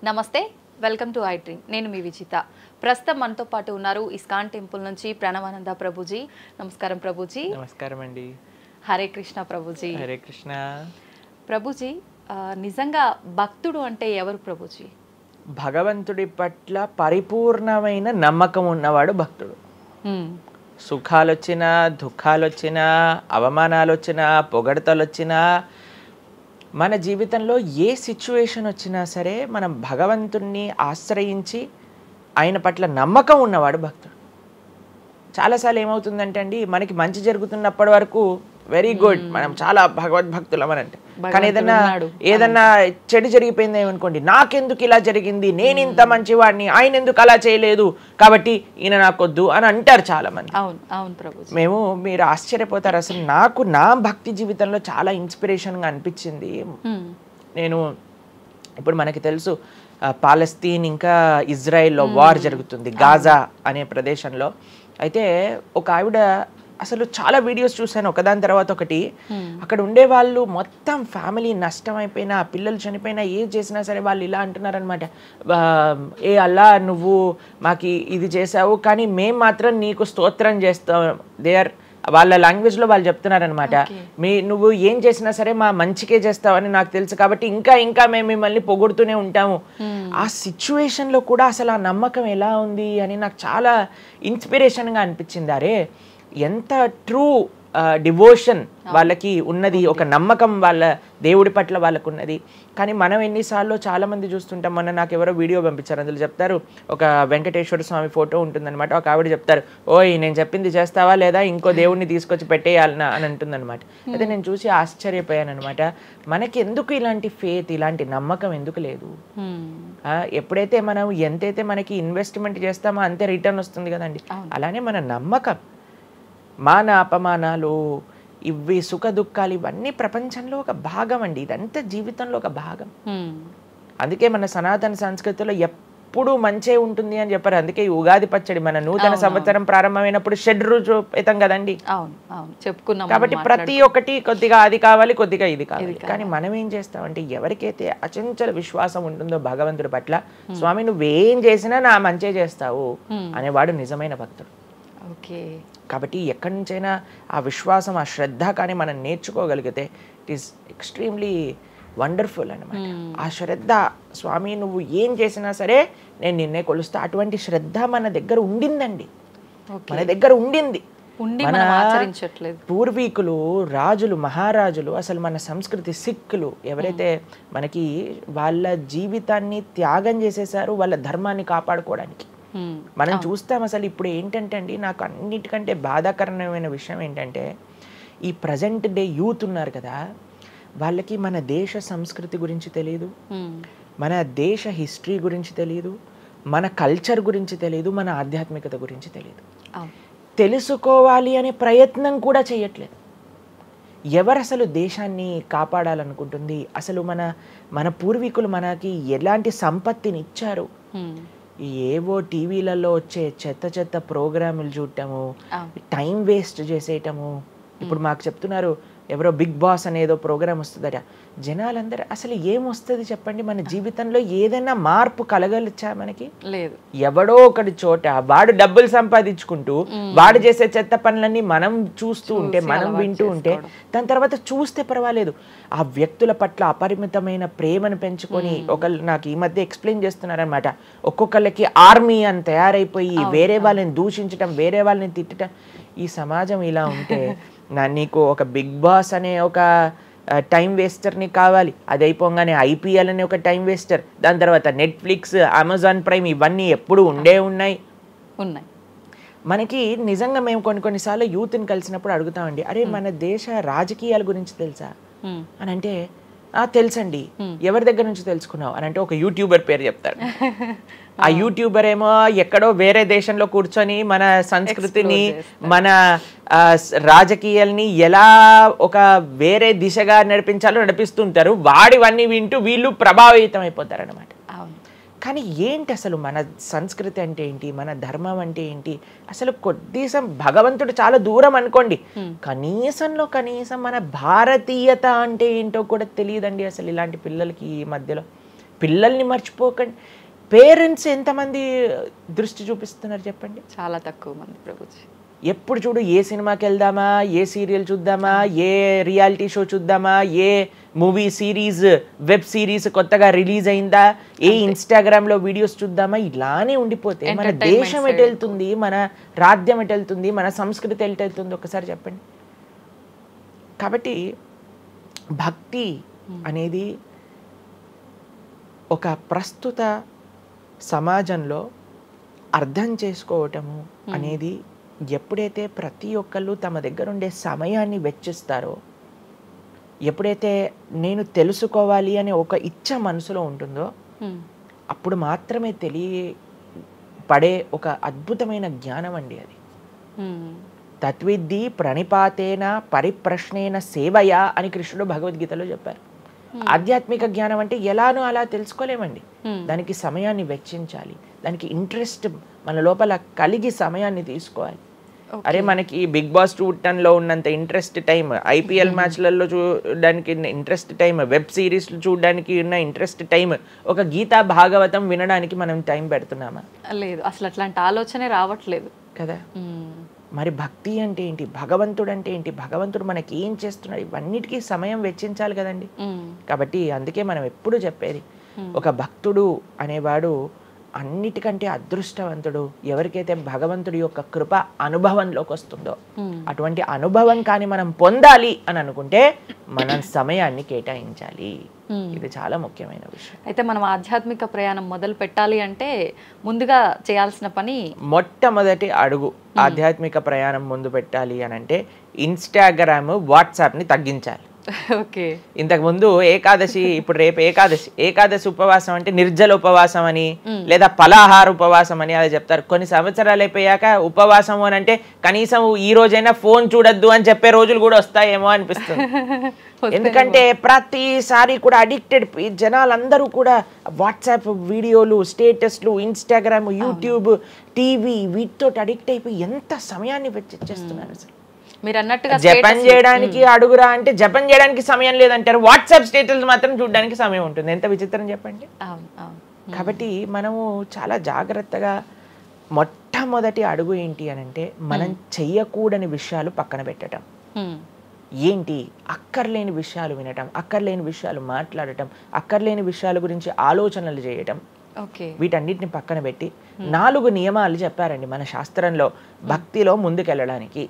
నమస్తే, welcome to I dream. నేను మీ విజిత. ప్రస్తుతం మనతో పాటు ఉన్నారు ఇస్కాన్ టెంపుల్ నుంచి ప్రణవానంద ప్రభుజీ. నమస్కారం ప్రభుజీ. నమస్కారం అండి. హరే కృష్ణ ప్రభుజీ. హరే కృష్ణ ప్రభుజీ. నిజంగా భక్తుడు అంటే ఎవరు ప్రభుజీ? భగవంతుడి పట్ల పరిపూర్ణమైన నమ్మకం ఉన్నవాడు భక్తుడు. సుఖాలు వచ్చినా, దుఃఖాలు వచ్చినా, అవమానాలు వచ్చినా, పొగడతలు వచ్చినా, మన జీవితంలో ఏ సిచ్యువేషన్ వచ్చినా సరే మనం భగవంతుణ్ణి ఆశ్రయించి ఆయన పట్ల నమ్మకం ఉన్నవాడు భక్తుడు. చాలాసార్లు ఏమవుతుందంటే అండి, మనకి మంచి జరుగుతున్నప్పటి వరకు వెరీ గుడ్, మనం చాలా భగవద్భక్తులం అని అంటే, కానీ ఏదన్నా చెడు జరిగిపోయింది ఏమనుకోండి, నాకెందుకు ఇలా జరిగింది, నేను ఇంత మంచివాడిని, ఆయన ఎందుకు అలా చేయలేదు, కాబట్టి ఈయన నాకొద్దు అని అంటారు చాలా మంది. మీరు ఆశ్చర్యపోతారు. అసలు నాకు నా భక్తి జీవితంలో చాలా ఇన్స్పిరేషన్గా అనిపించింది. నేను ఇప్పుడు మనకి తెలుసు పాలస్తీన్ ఇంకా ఇజ్రాయెల్లో వార్ జరుగుతుంది, గాజా అనే ప్రదేశంలో. అయితే ఒక ఆవిడ, అసలు చాలా వీడియోస్ చూశాను ఒకదాని తర్వాత ఒకటి, అక్కడ ఉండే వాళ్ళు మొత్తం ఫ్యామిలీ నష్టం అయిపోయినా, పిల్లలు చనిపోయినా, ఏం చేసినా సరే వాళ్ళు ఇలా అంటున్నారనమాట, ఏ అల్లా నువ్వు మాకు ఇది చేసావు కానీ మేము మాత్రం నీకు స్తోత్రం చేస్తాం. వాళ్ళ లాంగ్వేజ్లో వాళ్ళు చెప్తున్నారనమాట, నువ్వు ఏం చేసినా సరే మా మంచికే చేస్తావని నాకు తెలుసు, కాబట్టి ఇంకా ఇంకా మేము మిమ్మల్ని పొగుడుతూనే ఉంటాము. ఆ సిచ్యువేషన్లో కూడా అసలు ఆ నమ్మకం ఎలా ఉంది అని నాకు చాలా ఇన్స్పిరేషన్గా అనిపించింది. అరే ఎంత ట్రూ డివోషన్ వాళ్ళకి ఉన్నది, ఒక నమ్మకం వాళ్ళ దేవుడి పట్ల వాళ్ళకు ఉన్నది. కానీ మనం ఎన్నిసార్లు చాలామంది చూస్తుంటాం. మొన్న నాకు ఎవరో వీడియో పంపించారు, అందులో చెప్తారు, ఒక వెంకటేశ్వర స్వామి ఫోటో ఉంటుందన్నమాట, ఒక ఆవిడ చెప్తారు, ఓయ్ నేను చెప్పింది చేస్తావా లేదా, ఇంకో దేవుడిని తీసుకొచ్చి పెట్టేయాలనా అని అంటుందన్నమాట. అయితే నేను చూసి ఆశ్చర్యపోయాను అనమాట. మనకి ఎందుకు ఇలాంటి ఫేత్, ఇలాంటి నమ్మకం ఎందుకు లేదు? ఎప్పుడైతే మనం ఎంతైతే మనకి ఇన్వెస్ట్మెంట్ చేస్తామో అంతే రిటర్న్ వస్తుంది కదండి. అలానే మన నమ్మకం, మాన అపమానాలు, ఇవి సుఖ దుఃఖాలు, ఇవన్నీ ప్రపంచంలో ఒక భాగం అండి. ఇదంతా జీవితంలో ఒక భాగం. అందుకే మన సనాతన సంస్కృతిలో ఎప్పుడు మంచే ఉంటుంది అని చెప్పారు. అందుకే ఈ ఉగాది పచ్చడి, మన నూతన సంవత్సరం ప్రారంభమైనప్పుడు షడ్రుజోపేతం కదండి, చెప్పుకున్నాం. కాబట్టి ప్రతి ఒక్కటి కొద్దిగా అది కావాలి, కొద్దిగా ఇది కావాలి. కానీ మనం ఏం చేస్తామంటే, ఎవరికైతే అచంచల విశ్వాసం ఉంటుందో భగవంతుడి పట్ల, స్వామి నువ్వేం చేసినా నా మంచే చేస్తావు అనేవాడు నిజమైన భక్తుడు. కాబట్టి ఎక్కడి నుంచైనా ఆ విశ్వాసం, ఆ శ్రద్ధ కానీ మనం నేర్చుకోగలిగితే ఇట్ ఈస్ ఎక్స్ట్రీమ్లీ వండర్ఫుల్ అనమాట. ఆ శ్రద్ధ, స్వామి నువ్వు ఏం చేసినా సరే నేను నిన్నే కొలుస్తా, అటువంటి శ్రద్ధ మన దగ్గర ఉండిందండి, మన దగ్గర ఉండింది. మన పూర్వీకులు, రాజులు, మహారాజులు, అసలు మన సంస్కృతి, సిక్కులు ఎవరైతే మనకి వాళ్ళ జీవితాన్ని త్యాగం చేసేసారు వాళ్ళ ధర్మాన్ని కాపాడుకోవడానికి. మనం చూస్తాం. అసలు ఇప్పుడు ఏంటంటే అండి, నాకు అన్నిటికంటే బాధాకరమైన విషయం ఏంటంటే, ఈ ప్రజెంట్ డే యూత్ ఉన్నారు కదా, వాళ్ళకి మన దేశ సంస్కృతి గురించి తెలియదు, మన దేశ హిస్టరీ గురించి తెలియదు, మన కల్చర్ గురించి తెలియదు, మన ఆధ్యాత్మికత గురించి తెలియదు. తెలుసుకోవాలి అనే ప్రయత్నం కూడా చేయట్లేదు. ఎవరు అసలు దేశాన్ని కాపాడాలనుకుంటుంది? అసలు మన పూర్వీకులు మనకి ఎలాంటి సంపత్తిని ఇచ్చారు? ఏవో టీవీలలో వచ్చే చెత్త ప్రోగ్రాములు చూడటము, టైం వేస్ట్ చేసేయటము. ఇప్పుడు మాకు చెప్తున్నారు, ఎవరో బిగ్ బాస్ అనేదో ప్రోగ్రామ్ వస్తుందట. జనాలందరూ అసలు ఏమొస్తుంది చెప్పండి? మన జీవితంలో ఏదైనా మార్పు కలగలిచ్చా? మనకి లేదు. ఎవడో ఒకటి చోట వాడు డబ్బులు సంపాదించుకుంటూ వాడు చేసే చెత్త పనులన్నీ మనం చూస్తూ ఉంటే, మనం వింటూ ఉంటే, దాని తర్వాత చూస్తే పర్వాలేదు, ఆ వ్యక్తుల పట్ల అపరిమితమైన ప్రేమను పెంచుకొని, ఒకళ్ళు నాకు ఈ మధ్య ఎక్స్ప్లెయిన్ చేస్తున్నారనమాట, ఒక్కొక్కళ్ళకి ఆర్మీ అని తయారైపోయి వేరే వాళ్ళని దూషించటం, వేరే వాళ్ళని తిట్టడం. ఈ సమాజం ఇలా ఉంటే నీకు ఒక బిగ్ బాస్ అనే ఒక టైం వేస్టర్ని కావాలి, అది అయిపోగానే ఐపీఎల్ అనే ఒక టైం వేస్టర్, దాని తర్వాత నెట్ఫ్లిక్స్, అమెజాన్ ప్రైమ్, ఇవన్నీ ఎప్పుడు ఉన్నాయి. మనకి నిజంగా మేము కొన్నిసార్లు యూత్ని కలిసినప్పుడు అడుగుతామండి, అరే మన దేశ రాజకీయాల గురించి తెలుసా అని అంటే, తెలుసండి. ఎవరి దగ్గర నుంచి తెలుసుకున్నావు అని అంటే, ఒక యూట్యూబర్ పేరు చెప్తారు. ఆ యూట్యూబర్ ఏమో ఎక్కడో వేరే దేశంలో కూర్చొని మన సంస్కృతిని, మన రాజకీయాల్ని ఎలా ఒక వేరే దిశగా నడిపించాలో నడిపిస్తుంటారు. వాడివన్నీ వింటూ వీళ్ళు ప్రభావితం అయిపోతారు అనమాట. కానీ ఏంటి అసలు మన సంస్కృతి అంటే ఏంటి, మన ధర్మం అంటే ఏంటి? అసలు కొద్దిసం భగవంతుడు చాలా దూరం అనుకోండి, కనీసంలో కనీసం మన భారతీయత అంటే ఏంటో కూడా తెలియదండి అసలు ఇలాంటి పిల్లలకి ఈ మధ్యలో. పిల్లల్ని మర్చిపోకండి. పేరెంట్స్ ఎంతమంది దృష్టి చూపిస్తున్నారు చెప్పండి? చాలా తక్కువ మంది ప్రభుజీ. ఎప్పుడు చూడు ఏ సినిమాకి వెళ్దామా, ఏ సీరియల్ చూద్దామా, ఏ రియాలిటీ షో చూద్దామా, ఏ మూవీ సిరీస్, వెబ్ సిరీస్ కొత్తగా రిలీజ్ అయిందా, ఏ ఇన్స్టాగ్రామ్లో వీడియోస్ చూద్దామా, ఇలానే ఉండిపోతే మన దేశం ఎటు వెళ్తుంది, మన రాజ్యం ఎటు వెళ్తుంది, మన సంస్కృతి ఎటు వెళ్తుంది ఒకసారి చెప్పండి. కాబట్టి భక్తి అనేది ఒక ప్రస్తుత సమాజంలో అర్థం చేసుకోవటము అనేది ఎప్పుడైతే ప్రతి ఒక్కళ్ళు తమ దగ్గర ఉండే సమయాన్ని వెచ్చిస్తారో, ఎప్పుడైతే నేను తెలుసుకోవాలి అనే ఒక ఇచ్చ మనసులో ఉంటుందో అప్పుడు మాత్రమే తెలియపడే ఒక అద్భుతమైన జ్ఞానం అండి అది. తత్విద్ధి ప్రణిపాతేన పరిప్రశ్నేన సేవయా అని కృష్ణుడు భగవద్గీతలో చెప్పారు. ఆధ్యాత్మిక జ్ఞానం అంటే ఎలానో అలా తెలుసుకోలేమండి, దానికి సమయాన్ని వెచ్చించాలి, దానికి ఇంట్రెస్ట్ మన లోపల కలిగి సమయాన్ని తీసుకోవాలి. అరే మనకి బిగ్ బాస్ 210లో ఉన్నంత ఇంట్రెస్ట్ టైం, ఐపీఎల్ మ్యాచ్లలో చూడడానికి ఇంట్రెస్ట్ టైం, వెబ్ సిరీస్లు చూడడానికి ఉన్న ఇంట్రెస్ట్ టైం, ఒక గీతా భాగవతం వినడానికి మనం టైం పెడుతున్నామా? లేదు, అసలు అట్లాంటి ఆలోచనే రావట్లేదు కదా. మరి భక్తి అంటే ఏంటి, భగవంతుడు అంటే ఏంటి, భగవంతుడు మనకి ఏం చేస్తున్నాడు, ఇవన్నిటికీ సమయం వెచ్చించాలి కదండి. కాబట్టి అందుకే మనం ఎప్పుడు చెప్పేది, ఒక భక్తుడు అనేవాడు అన్నిటికంటే అదృష్టవంతుడు ఎవరికైతే భగవంతుడి యొక్క కృప అనుభవంలోకి వస్తుందో. అటువంటి అనుభవం కానీ మనం పొందాలి అని అనుకుంటే మనం సమయాన్ని కేటాయించాలి. ఇది చాలా ముఖ్యమైన విషయం. అయితే మనం ఆధ్యాత్మిక ప్రయాణం మొదలు పెట్టాలి అంటే ముందుగా చేయాల్సిన పని, మొట్టమొదటి అడుగు ఆధ్యాత్మిక ప్రయాణం ముందు పెట్టాలి అని అంటే ఇన్స్టాగ్రామ్, వాట్సాప్ని తగ్గించాలి. ఓకే. ఇంతకు ముందు ఏకాదశి, ఇప్పుడు రేపు ఏకాదశి ఉపవాసం అంటే నిర్జల ఉపవాసం అని లేదా పలాహార ఉపవాసం అని అది చెప్తారు. కొన్ని సంవత్సరాలు అయిపోయాక ఉపవాసం అని అంటే కనీసం ఈ రోజైనా ఫోన్ చూడొద్దు అని చెప్పే రోజులు కూడా వస్తాయేమో అనిపిస్తుంది. ఎందుకంటే ప్రతిసారి కూడా అడిక్టెడ్ జనాలందరూ కూడా వాట్సాప్ వీడియోలు, స్టేటస్లు, ఇన్స్టాగ్రామ్, యూట్యూబ్, టీవీ వీటితో అడిక్ట్ అయిపోయి ఎంత సమయాన్ని వెచ్చిస్తున్నారు. అసలు మీరు అన్నట్టుగా జపం చేయడానికి అడుగురా అంటే జపం చేయడానికి సమయం లేదంటారు, వాట్సాప్ స్టేటస్ మాత్రం చూడడానికి సమయం ఉంటుంది. ఎంత విచిత్రం చెప్పండి. కాబట్టి మనము చాలా జాగ్రత్తగా మొట్టమొదటి అడుగు ఏంటి అని అంటే మనం చెయ్యకూడని విషయాలు పక్కన పెట్టడం. ఏంటి? అక్కర్లేని విషయాలు వినటం, అక్కర్లేని విషయాలు మాట్లాడటం, అక్కర్లేని విషయాల గురించి ఆలోచనలు చేయటం, వీటన్నిటిని పక్కన పెట్టి 4 నియమాలు చెప్పారండి మన శాస్త్రంలో భక్తిలో ముందుకెళ్ళడానికి,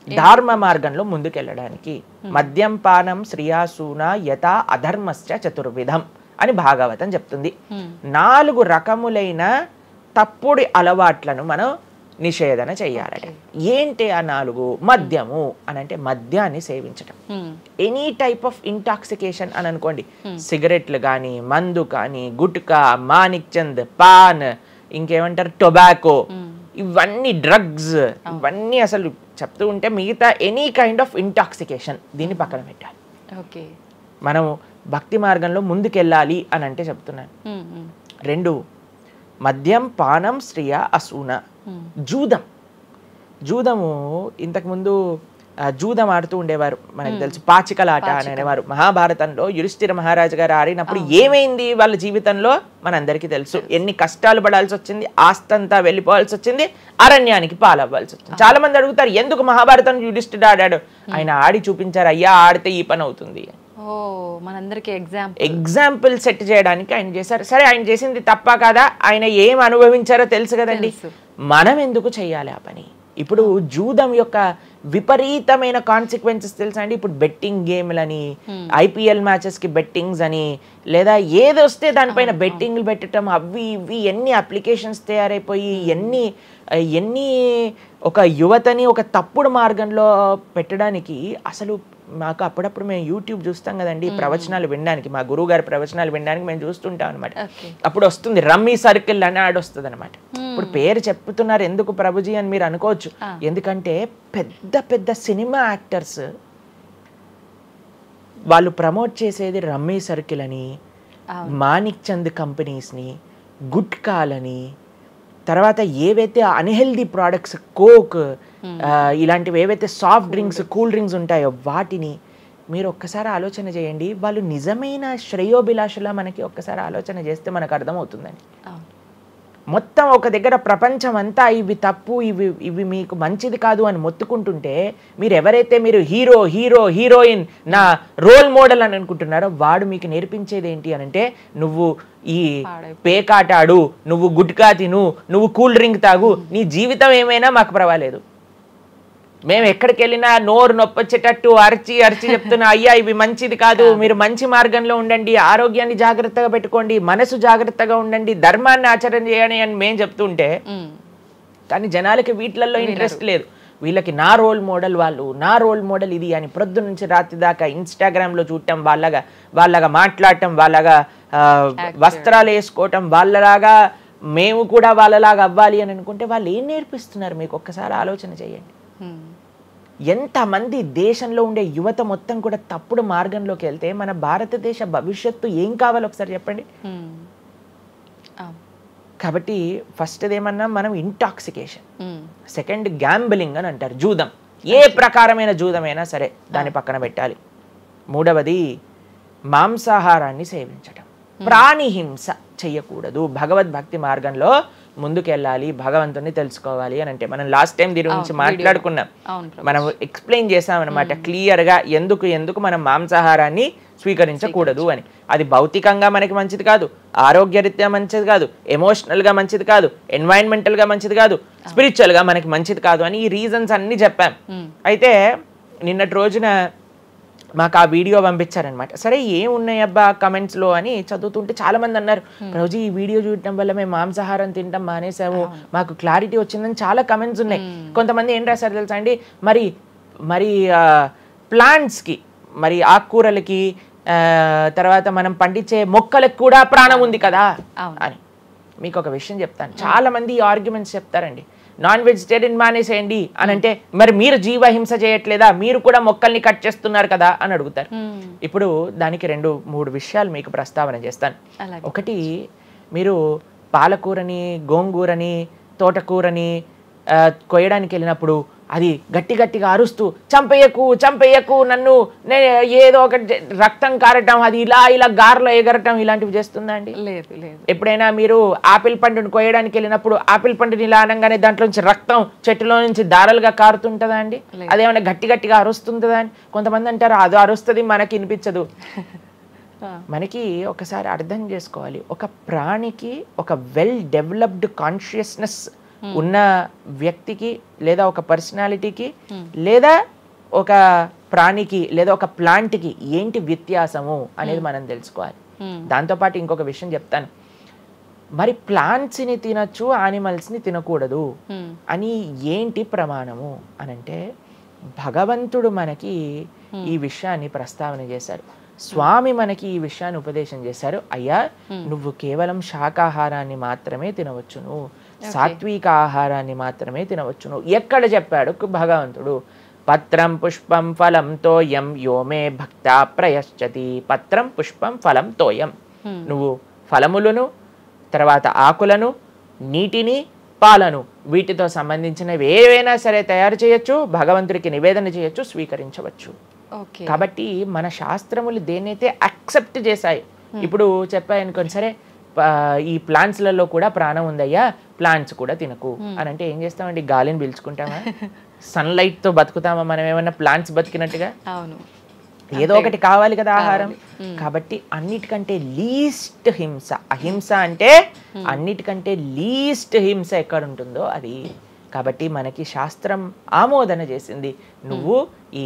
ధర్మ మార్గంలో ముందుకెళ్ళడానికి. మద్యం పానం శ్రియాసూన యథా అధర్మశ్చ చతుర్విధం అని భాగవతం చెప్తుంది. 4 రకములైన తప్పుడు అలవాట్లను మనం నిషేధన చెయ్యాలట. ఏంటి ఆ 4? మద్యము అని అంటే మద్యాన్ని సేవించటం, ఎనీ టైప్ ఆఫ్ ఇంటాక్సికేషన్ అని అనుకోండి, సిగరెట్లు కానీ, మందు కానీ, గుట్కా, మానిక్ చంద్, పాన్, ఇంకేమంటారు టొబాకో, ఇవన్నీ డ్రగ్స్, ఇవన్నీ అసలు చెప్తూ ఉంటే మిగతా ఎనీ కైండ్ ఆఫ్ ఇంటాక్సికేషన్ దీన్ని పక్కన పెట్టాలి. ఓకే. మనం భక్తి మార్గంలో ముందుకెళ్ళాలి అని అంటే చెప్తున్నాను. 2 మద్యం పానం శ్రియ అసూన. జూదము ఇంతకుముందు జూదం ఆడుతూ ఉండేవారు, మనకు తెలుసు పాచికలాట అని అనేవారు. మహాభారతంలో యుధిష్ఠిర మహారాజు గారు ఆడినప్పుడు ఏమైంది వాళ్ళ జీవితంలో మనందరికీ తెలుసు. ఎన్ని కష్టాలు పడాల్సి వచ్చింది, ఆస్తంతా వెళ్ళిపోవాల్సి వచ్చింది, అరణ్యానికి పాలవ్వాల్సి వచ్చింది. చాలా మంది అడుగుతారు ఎందుకు మహాభారతం యుధిష్ఠిరుడు ఆడాడు. ఆయన ఆడి చూపించారు, అయ్యా ఆడితే ఈ పని అవుతుంది. ఎగ్జాంపుల్ సెట్ చేయడానికి ఆయన చేశారు. సరే ఆయన చేసింది తప్ప కదా, ఆయన ఏం అనుభవించారో తెలుసు కదండి, మనం ఎందుకు చెయ్యాలి ఆ పని? ఇప్పుడు జూదం యొక్క విపరీతమైన కాన్సిక్వెన్సెస్ తెలుసా అండి. ఇప్పుడు బెట్టింగ్ గేమ్లని, ఐపీఎల్ మ్యాచెస్ కి బెట్టింగ్స్ అని, లేదా ఏదొస్తే దానిపైన బెట్టింగ్లు పెట్టడం, అవి ఇవి ఎన్ని అప్లికేషన్స్ తయారైపోయి ఎన్ని ఒక యువతని ఒక తప్పుడు మార్గంలో పెట్టడానికి. అసలు మాకు అప్పుడప్పుడు మేము యూట్యూబ్ చూస్తాం కదండి ప్రవచనాలు వినడానికి, మా గురువు గారి ప్రవచనాలు వినడానికి మేము చూస్తుంటాం అనమాట. అప్పుడు వస్తుంది రమ్మీ సర్కిల్ అని యాడ్ వస్తుంది అనమాట. ఇప్పుడు పేరు చెప్తున్నారు ఎందుకు ప్రభుజీ అని మీరు అనుకోవచ్చు. ఎందుకంటే పెద్ద పెద్ద సినిమా యాక్టర్స్ వాళ్ళు ప్రమోట్ చేసేది రమ్మీ సర్కిల్ అని, మానిక్ చంద్ కంపెనీస్ని, గుట్కాలని, తర్వాత ఏవైతే అన్హెల్దీ ప్రోడక్ట్స్ కోక్ ఇలాంటివి ఏవైతే సాఫ్ట్ డ్రింక్స్, కూల్ డ్రింక్స్ ఉంటాయో వాటిని మీరు ఒక్కసారి ఆలోచన చేయండి, వాళ్ళు నిజమైన శ్రేయోభిలాషులా మనకి ఒక్కసారి ఆలోచన చేస్తే మనకు అర్థమవుతుందండి. మొత్తం ఒక దగ్గర ప్రపంచం అంతా ఇవి తప్పు, ఇవి మీకు మంచిది కాదు అని మొత్తుకుంటుంటే, మీరు ఎవరైతే మీరు హీరోయిన్ నా రోల్ మోడల్ అని అనుకుంటున్నారో వాడు మీకు నేర్పించేది ఏంటి అని అంటే, నువ్వు ఈ పేకాట ఆడు, నువ్వు గుట్కా తిను, నువ్వు కూల్ డ్రింక్ తాగు, నీ జీవితం ఏమైనా మాకు పర్వాలేదు. మేము ఎక్కడికి వెళ్ళినా నోరు నొప్పొచ్చేటట్టు అరిచి చెప్తున్నా, అయ్యా ఇవి మంచిది కాదు, మీరు మంచి మార్గంలో ఉండండి, ఆరోగ్యాన్ని జాగ్రత్తగా పెట్టుకోండి, మనసు జాగ్రత్తగా ఉండండి, ధర్మాన్ని ఆచరణ చేయండి అని మేము చెప్తుంటే, కానీ జనాలకి వీటిలలో ఇంట్రెస్ట్ లేదు. వీళ్ళకి నా రోల్ మోడల్ వాళ్ళు, నా రోల్ మోడల్ ఇది అని ప్రొద్దు నుంచి రాత్రి దాకా ఇన్స్టాగ్రామ్లో చూడటం, వాళ్ళగా మాట్లాడటం, వాళ్ళగా వస్త్రాలు వేసుకోవటం, వాళ్ళలాగా మేము కూడా వాళ్ళలాగా అవ్వాలి అని అనుకుంటే వాళ్ళు ఏం నేర్పిస్తున్నారు మీకు ఒక్కసారి ఆలోచన చేయండి. ఎంతమంది దేశంలో ఉండే యువత మొత్తం కూడా తప్పుడు మార్గంలోకి వెళ్తే మన భారతదేశ భవిష్యత్తు ఏం కావాలో ఒకసారి చెప్పండి. కాబట్టి ఫస్ట్ ఏమన్నా మనం ఇంటాక్సికేషన్, సెకండ్ గ్యాంబ్లింగ్ అని అంటారు, జూదం, ఏ ప్రకారమైన జూదమైనా సరే దాన్ని పక్కన పెట్టాలి. మూడవది మాంసాహారాన్ని సేవించటం, ప్రాణిహింస చెయ్యకూడదు, భగవద్భక్తి మార్గంలో ముందుకెళ్ళాలి, భగవంతుని తెలుసుకోవాలి అని అంటే మనం లాస్ట్ టైం దీని గురించి మాట్లాడుకున్నాం, మనం ఎక్స్ప్లెయిన్ చేసామన్నమాట క్లియర్గా ఎందుకు మనం మాంసాహారాన్ని స్వీకరించకూడదు అని. అది భౌతికంగా మనకి మంచిది కాదు, ఆరోగ్యరీత్యా మంచిది కాదు, ఎమోషనల్గా మంచిది కాదు, ఎన్వైరన్మెంటల్గా మంచిది కాదు, స్పిరిచువల్గా మనకి మంచిది కాదు అని ఈ రీజన్స్ అన్ని చెప్పాం. అయితే నిన్నటి రోజున మాకు ఆ వీడియో పంపించారనమాట. సరే ఏమున్నాయి అబ్బా కమెంట్స్లో అని చదువుతుంటే చాలా మంది అన్నారు, రోజు ఈ వీడియో చూడటం వల్ల మేము మాంసాహారం తినటం మానేసాము, మాకు క్లారిటీ వచ్చిందని చాలా కమెంట్స్ ఉన్నాయి. కొంతమంది ఏం రాశారు తెలుసా అండి, మరి ప్లాంట్స్కి, మరి ఆకుకూరలకి, తర్వాత మనం పండించే మొక్కలకు కూడా ప్రాణం ఉంది కదా అని. మీకు ఒక విషయం చెప్తాను, చాలా మంది ఈ ఆర్గ్యుమెంట్స్ చెప్తారండి, నాన్ వెజిటేరియన్ మానేసేయండి అని అంటే, మరి మీరు జీవహింస చేయట్లేదా, మీరు కూడా మొక్కల్ని కట్ చేస్తున్నారు కదా అని అడుగుతారు. ఇప్పుడు దానికి 2-3 విషయాలు మీకు ప్రస్తావన చేస్తాను. ఒకటి, మీరు పాలకూరని, గోంగూరని, తోటకూరని కొయ్యడానికి వెళ్ళినప్పుడు అది గట్టిగా అరుస్తూ చంపేయకు నన్ను, ఏదో ఒక రక్తం కారటం, అది ఇలా గార్లో ఎగరటం, ఇలాంటివి చేస్తుందా అండి? లేదు. ఎప్పుడైనా మీరు ఆపిల్ పండుని కొయ్యడానికి వెళ్ళినప్పుడు ఆపిల్ పండుని ఇలా అనగానే దాంట్లోంచి రక్తం చెట్టులో నుంచి దారాలుగా కారుతుంటుందా అండి? అదేమైనా గట్టిగా అరుస్తుందా అని కొంతమంది అంటారు, అది అరుస్తుంది మనకి వినిపించదు. మనకి ఒకసారి అర్థం చేసుకోవాలి, ఒక ప్రాణికి, ఒక వెల్ డెవలప్డ్ కాన్షియస్నెస్ ఉన్న వ్యక్తికి, లేదా ఒక పర్సనాలిటీకి, లేదా ఒక ప్రాణికి, లేదా ఒక ప్లాంట్కి ఏంటి వ్యత్యాసము అనేది మనం తెలుసుకోవాలి. దాంతోపాటు ఇంకొక విషయం చెప్తాను, మరి ప్లాంట్స్ని తినచ్చు, యానిమల్స్ని తినకూడదు అని ఏంటి ప్రమాణము అనంటే, భగవంతుడు మనకి ఈ విషయాన్ని ప్రస్తావన చేశారు, స్వామి మనకి ఈ విషయాన్ని ఉపదేశం చేశారు. అయ్యా, నువ్వు కేవలం శాకాహారాన్ని మాత్రమే తినవచ్చును, సాత్విక ఆహారాన్ని మాత్రమే తినవచ్చును. ఎక్కడ చెప్పాడు భగవంతుడు? పత్రం పుష్పం ఫలం తోయం యోమే భక్త ప్రయశ్చతి. పత్రం పుష్పం ఫలం తోయం, నువ్వు ఫలములను, తర్వాత ఆకులను, నీటిని, పాలను, వీటితో సంబంధించినవి ఏవైనా సరే తయారు చేయొచ్చు, భగవంతుడికి నివేదన చేయొచ్చు, స్వీకరించవచ్చు. కాబట్టి మన శాస్త్రములు దేన్నైతే యాక్సెప్ట్ చేశాయి, ఇప్పుడు చెప్పాయనుకోండి, సరే ఈ ప్లాంట్స్లలో కూడా ప్రాణం ఉందయ్యా, ప్లాంట్స్ కూడా తినకు అని అంటే ఏం చేస్తామండి? గాలిని పీల్చుకుంటామా? సన్లైట్తో బతుకుతామా మనం ఏమన్నా ప్లాంట్స్ బతికినట్టుగా? ఏదో ఒకటి కావాలి కదా ఆహారం. కాబట్టి అన్నిటికంటే లీస్ట్ హింస, అహింస అంటే అన్నిటికంటే లీస్ట్ హింస ఎక్కడ ఉంటుందో అది. కాబట్టి మనకి శాస్త్రం ఆమోదన చేసింది, నువ్వు ఈ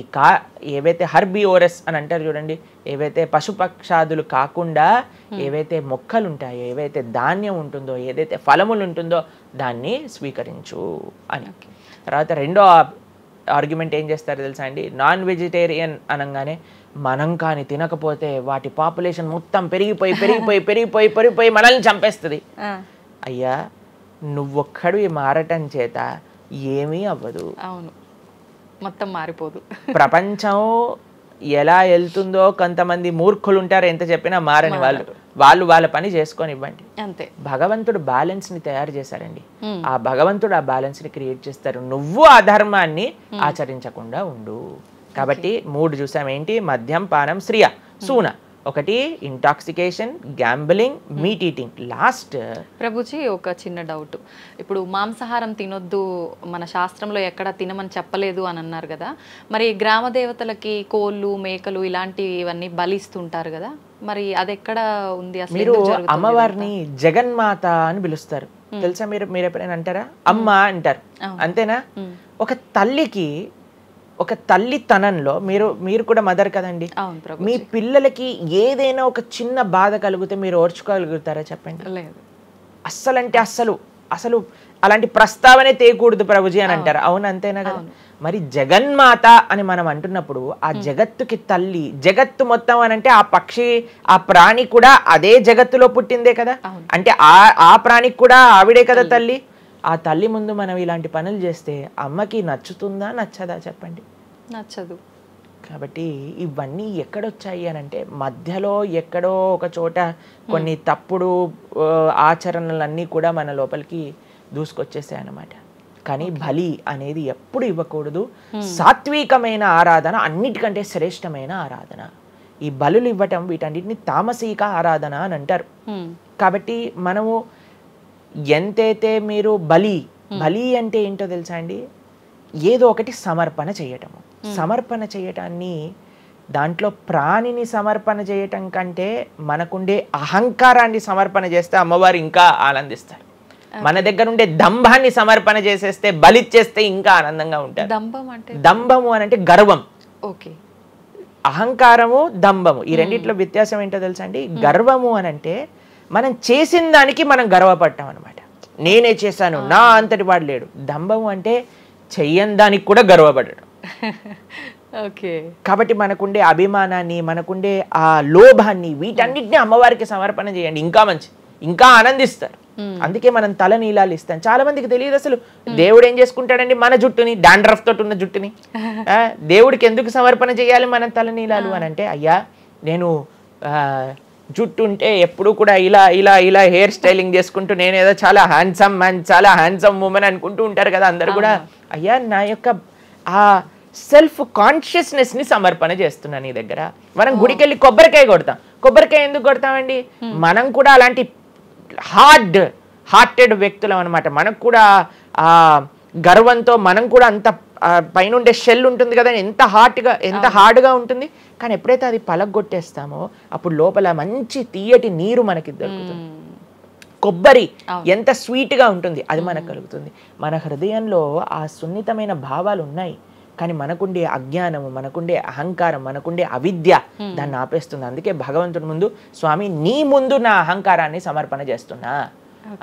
ఏవైతే హర్బివోరస్ అని అంటారు చూడండి, ఏవైతే పశుపక్షాదులు కాకుండా ఏవైతే మొక్కలు ఉంటాయో, ఏవైతే ధాన్యం ఉంటుందో, ఏదైతే ఫలములు ఉంటుందో దాన్ని స్వీకరించు అని. తర్వాత రెండో ఆర్గ్యుమెంట్ ఏం చేస్తారో తెలుసా అండి, నాన్ వెజిటేరియన్ అనగానే మనం కానీ తినకపోతే వాటి పాపులేషన్ మొత్తం పెరిగిపోయి మనల్ని చంపేస్తుంది. అయ్యా, నువ్వొక్కడివి మారటం చేత ఏమీ అవ్వదు, అవును, మొత్తం మారిపోదు. ప్రపంచం ఎలా వెళ్తుందో కొంతమంది మూర్ఖులు ఉంటారు, ఎంత చెప్పినా మారని వాళ్ళు వాళ్ళ పని చేసుకొని ఇవ్వండి అంతే. భగవంతుడు బ్యాలెన్స్ ని తయారు చేశారండి, ఆ భగవంతుడు ఆ బ్యాలెన్స్ ని క్రియేట్ చేస్తారు. నువ్వు ఆ ధర్మాన్ని ఆచరించకుండా ఉండు, కాబట్టి 3 చూసాం. ఏంటి? మద్యం, పానం, శ్రియ, సూన. ఒకటి intoxication, gambling, meet eating. Last Prabhuji ఒక చిన్న డౌట్. ఇప్పుడు మాంసాహారం తినొద్దు, మన శాస్త్రంలో ఎక్కడ తినమని చెప్పలేదు అని అన్నారు కదా, మరి గ్రామ దేవతలకి కోళ్ళు, మేకలు ఇలాంటివన్నీ బలిస్తుంటారు కదా, మరి అది ఎక్కడ ఉంది? అసలు మీరు అమ్మవారిని జగన్మాత అని పిలుస్తారు తెలుసా? మీరు ఎప్పుడైనా అంటారా? అమ్మ అంటారు, అంతేనా? ఒక తల్లికి, ఒక తల్లితనంలో మీరు కూడా మదర్ కదండి, మీ పిల్లలకి ఏదైనా ఒక చిన్న బాధ కలిగితే మీరు ఓర్చుకోగలుగుతారా చెప్పండి? అస్సలంటే అసలు అలాంటి ప్రస్తావనే తేయకూడదు ప్రభుజీ అని అంటారు. అవును, అంతేనా కదా? మరి జగన్మాత అని మనం అంటున్నప్పుడు ఆ జగత్తుకి తల్లి, జగత్తు మొత్తం అని అంటే ఆ పక్షి, ఆ ప్రాణి కూడా అదే జగత్తులో పుట్టిందే కదా, అంటే ఆ ప్రాణికి కూడా ఆవిడే కదా తల్లి. ఆ తల్లి ముందు మనం ఇలాంటి పనులు చేస్తే అమ్మకి నచ్చుతుందా, నచ్చదా చెప్పండి? నచ్చదు. కాబట్టి ఇవన్నీ ఎక్కడొచ్చాయి అని అంటే మధ్యలో ఎక్కడో ఒక చోట కొన్ని తప్పుడు ఆచరణలన్నీ కూడా మన లోపలికి దూసుకొచ్చేసాయి అన్నమాట. కానీ బలి అనేది ఎప్పుడు ఇవ్వకూడదు. సాత్వికమైన ఆరాధన అన్నిటికంటే శ్రేష్టమైన ఆరాధన. ఈ బలులు ఇవ్వటం వీటన్నిటిని తామసిక ఆరాధన అని అంటారు. కాబట్టి మనము ఎంతైతే మీరు బలి అంటే ఏంటో తెలుసా అండి? ఏదో ఒకటి సమర్పణ చేయటము. సమర్పణ చేయటాన్ని, దాంట్లో ప్రాణిని సమర్పణ చేయటం కంటే మనకుండే అహంకారాన్ని సమర్పణ చేస్తే అమ్మవారు ఇంకా ఆనందిస్తారు. మన దగ్గర ఉండే దంభాన్ని సమర్పణ చేసేస్తే, బలిచ్చేస్తే ఇంకా ఆనందంగా ఉంటారు. దంభము అని అంటే గర్వం. అహంకారము, దంభము, ఈ రెండిట్లో వ్యత్యాసం ఏంటో తెలుసా అండి? గర్వము అని అంటే మనం చేసిన దానికి మనం గర్వపడటం అనమాట. నేనే చేశాను, నా అంతటి వాడు లేడు. దంభము అంటే చెయ్యని దానికి కూడా గర్వపడటం. కాబట్టి మనకుండే అభిమానాన్ని, మనకుండే ఆ లోభాన్ని, వీటన్నిటిని అమ్మవారికి సమర్పణ చేయండి, ఇంకా మంచి, ఇంకా ఆనందిస్తారు. అందుకే మనం తల నీలాలు ఇస్తాం. చాలా మందికి తెలియదు అసలు దేవుడు ఏం చేసుకుంటాడండి మన జుట్టుని, డాండ్రఫ్ తోటి ఉన్న జుట్టుని. దేవుడికి ఎందుకు సమర్పణ చేయాలి మనం తల నీలాలు అని అంటే, అయ్యా నేను జుట్టు ఉంటే ఎప్పుడు కూడా ఇలా ఇలా ఇలా హెయిర్ స్టైలింగ్ చేసుకుంటూ నేనేదో చాలా హ్యాండ్సమ్ మ్యాన్, చాలా హ్యాండ్సమ్ ఉమెన్ అనుకుంటూ ఉంటారు కదా అందరు కూడా. అయ్యా నా యొక్క ఆ సెల్ఫ్ కాన్షియస్నెస్ ని సమర్పణ చేస్తున్నా నీ దగ్గర. మనం గుడికి వెళ్ళి కొబ్బరికాయ కొడతాం. కొబ్బరికాయ ఎందుకు కొడతామండి? మనం కూడా అలాంటి హార్టెడ్ వ్యక్తులం అనమాట. మనకు కూడా ఆ గర్వంతో మనం కూడా అంత పైన ఉండే షెల్ ఉంటుంది కదా, ఎంత హార్డ్గా ఉంటుంది. కానీ ఎప్పుడైతే అది పలగొట్టేస్తామో అప్పుడు లోపల మంచి తీయటి నీరు మనకి దొరుకుతుంది. కొబ్బరి ఎంత స్వీట్గా ఉంటుంది, అది మనకు కలుగుతుంది. మన హృదయంలో ఆ సున్నితమైన భావాలు ఉన్నాయి, కానీ మనకుండే అజ్ఞానము, మనకుండే అహంకారం, మనకుండే అవిద్య దాన్ని ఆపేస్తుంది. అందుకే భగవంతుడి ముందు, స్వామి నీ ముందు నా అహంకారాన్ని సమర్పణ చేస్తున్నా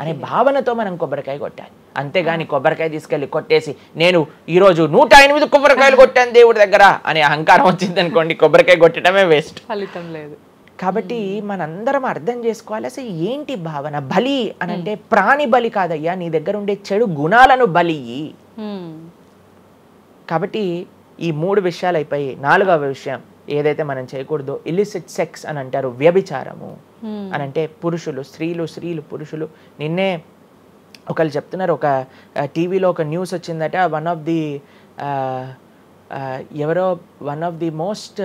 అనే భావనతో మనం కొబ్బరికాయ కొట్టాలి. అంతేగాని కొబ్బరికాయ తీసుకెళ్ళి కొట్టేసి నేను ఈరోజు 108 కొబ్బరికాయలు కొట్టాను దేవుడి దగ్గర అనే అహంకారం వచ్చింది అనుకోండి, కొబ్బరికాయ కొట్టడమే వేస్ట్, ఫలితం లేదు. కాబట్టి మనందరం అర్థం చేసుకోవాలి అసలు ఏంటి భావన. బలి అని అంటే ప్రాణి బలి కాదయ్యా, నీ దగ్గర ఉండే చెడు గుణాలను బలి. కాబట్టి ఈ 3 విషయాలు అయిపోయి 4వ విషయం ఏదైతే మనం చేయకూడదో, ఇలిసిట్ సెక్స్ అని అంటారు, వ్యభిచారము అని అంటే పురుషులు స్త్రీలు పురుషులు. నిన్నే ఒకళ్ళు చెప్తున్నారు, ఒక టీవీలో ఒక న్యూస్ వచ్చిందట, one of the most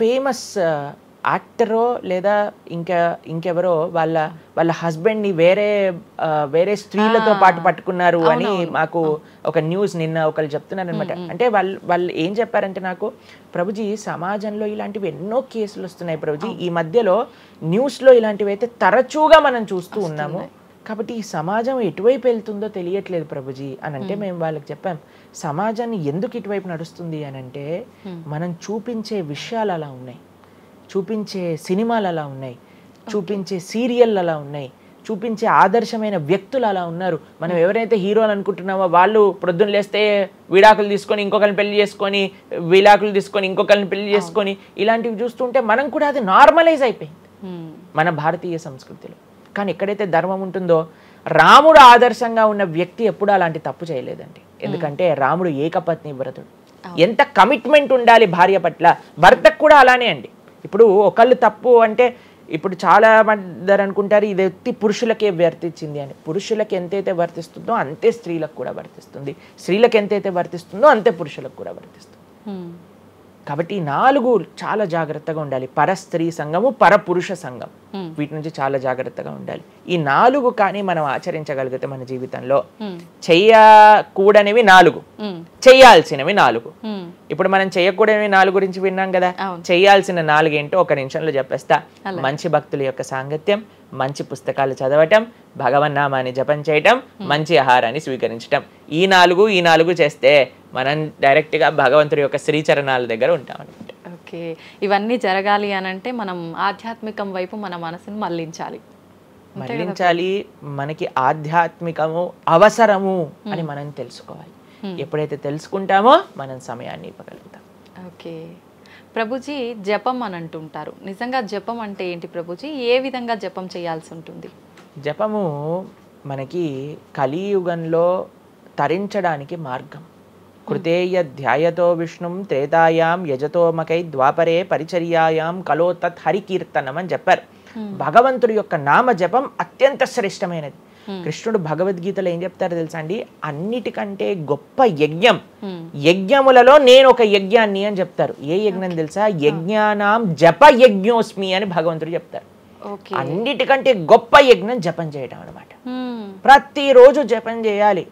famous యాక్టరో లేదా ఇంకెవరో వాళ్ళ హస్బెండ్ని వేరే స్త్రీలతో పాటు పట్టుకున్నారు అని మాకు ఒక న్యూస్ నిన్న ఒకళ్ళు చెప్తున్నారు అనమాట. అంటే వాళ్ళు ఏం చెప్పారంటే నాకు, ప్రభుజీ సమాజంలో ఇలాంటివి ఎన్నో కేసులు వస్తున్నాయి ప్రభుజీ, ఈ మధ్యలో న్యూస్లో ఇలాంటివి అయితే తరచుగా మనం చూస్తూ ఉన్నాము. కాబట్టి ఈ సమాజం ఎటువైపు వెళ్తుందో తెలియట్లేదు ప్రభుజీ అని అంటే మేము వాళ్ళకి చెప్పాం, సమాజాన్ని ఎందుకు ఇటువైపు నడుస్తుంది అని అంటే మనం చూపించే విషయాలు అలా ఉన్నాయి, చూపించే సినిమాలు అలా ఉన్నాయి, చూపించే సీరియల్ అలా ఉన్నాయి, చూపించే ఆదర్శమైన వ్యక్తులు అలా ఉన్నారు. మనం ఎవరైతే హీరోలు అనుకుంటున్నామో వాళ్ళు ప్రొద్దున లేస్తే విడాకులు తీసుకొని ఇంకొకరిని పెళ్లి చేసుకొని, విడాకులు తీసుకొని ఇంకొకరిని పెళ్లి చేసుకొని, ఇలాంటివి చూస్తుంటే మనం కూడా అది నార్మలైజ్ అయిపోయింది మన భారతీయ సంస్కృతిలో. కానీ ఎక్కడైతే ధర్మం ఉంటుందో, రాముడు ఆదర్శంగా ఉన్న వ్యక్తి ఎప్పుడు అలాంటి తప్పు చేయలేదండి. ఎందుకంటే రాముడు ఏకపత్ని వ్రతుడు. ఎంత కమిట్మెంట్ ఉండాలి భార్య పట్ల, భర్తకు కూడా అలానే అండి. ఇప్పుడు ఒకళ్ళు తప్పు అంటే ఇప్పుడు చాలా మంది అనుకుంటారు ఇది ఎత్తి పురుషులకే వర్తించింది అని. పురుషులకు ఎంతైతే వర్తిస్తుందో అంతే స్త్రీలకు కూడా వర్తిస్తుంది, స్త్రీలకు ఎంతైతే వర్తిస్తుందో అంతే పురుషులకు కూడా వర్తిస్తుంది. కాబట్టి ఈ 4 చాలా జాగ్రత్తగా ఉండాలి. పరస్త్రీ సంఘము, పరపురుష సంఘం, వీటి నుంచి చాలా జాగ్రత్తగా ఉండాలి. ఈ 4 కానీ మనం ఆచరించగలిగితే మన జీవితంలో చెయ్యకూడనివి 4, చెయ్యాల్సినవి 4. ఇప్పుడు మనం చెయ్యకూడనివి 4 గురించి విన్నాం కదా. చెయ్యాల్సిన 4 ఏంటో ఒక నిమిషంలో చెప్పేస్తా. మంచి భక్తుల యొక్క సాంగత్యం, మంచి పుస్తకాలు చదవటం, భగవన్నామాన్ని జపం చేయటం, మంచి ఆహారాన్ని స్వీకరించటం. ఈ 4 చేస్తే మనం డైరెక్ట్గా భగవంతుడి యొక్క శ్రీచరణాల దగ్గర ఉంటాం అనమాట. ఓకే, ఇవన్నీ జరగాలి అని అంటే మనం ఆధ్యాత్మికం వైపు మన మనసును మళ్ళించాలి. మనకి ఆధ్యాత్మికము అవసరము అని మనం తెలుసుకోవాలి. ఎప్పుడైతే తెలుసుకుంటామో మనం సమయాన్ని ఇవ్వగలుగుతాం. ఓకే ప్రభుజీ, జపం అని అంటుంటారు. నిజంగా జపం అంటే ఏంటి ప్రభుజీ? ఏ విధంగా జపం చేయాల్సి ఉంటుంది? జపము మనకి కలియుగంలో తరించడానికి మార్గం. కృతేయ ధ్యాయతో విష్ణుం త్రేతాయాం యజతోమకై ద్వాపరే పరిచర్యాయాం కలో తత్ హరికీర్తనం అని చెప్పారు. భగవంతుడి యొక్క నామ జపం అత్యంత శ్రేష్టమైనది. కృష్ణుడు భగవద్గీతలో ఏం చెప్తారో తెలుసా అండి? అన్నిటికంటే గొప్ప యజ్ఞం, యజ్ఞములలో నేను ఒక యజ్ఞాన్ని అని చెప్తారు. ఏ యజ్ఞం తెలుసా? యజ్ఞానాం జప యజ్ఞోస్మి అని భగవంతుడు చెప్తారు. అన్నిటికంటే గొప్ప యజ్ఞం జపం చేయడం అనమాట. ప్రతిరోజు జపం చేయాలి.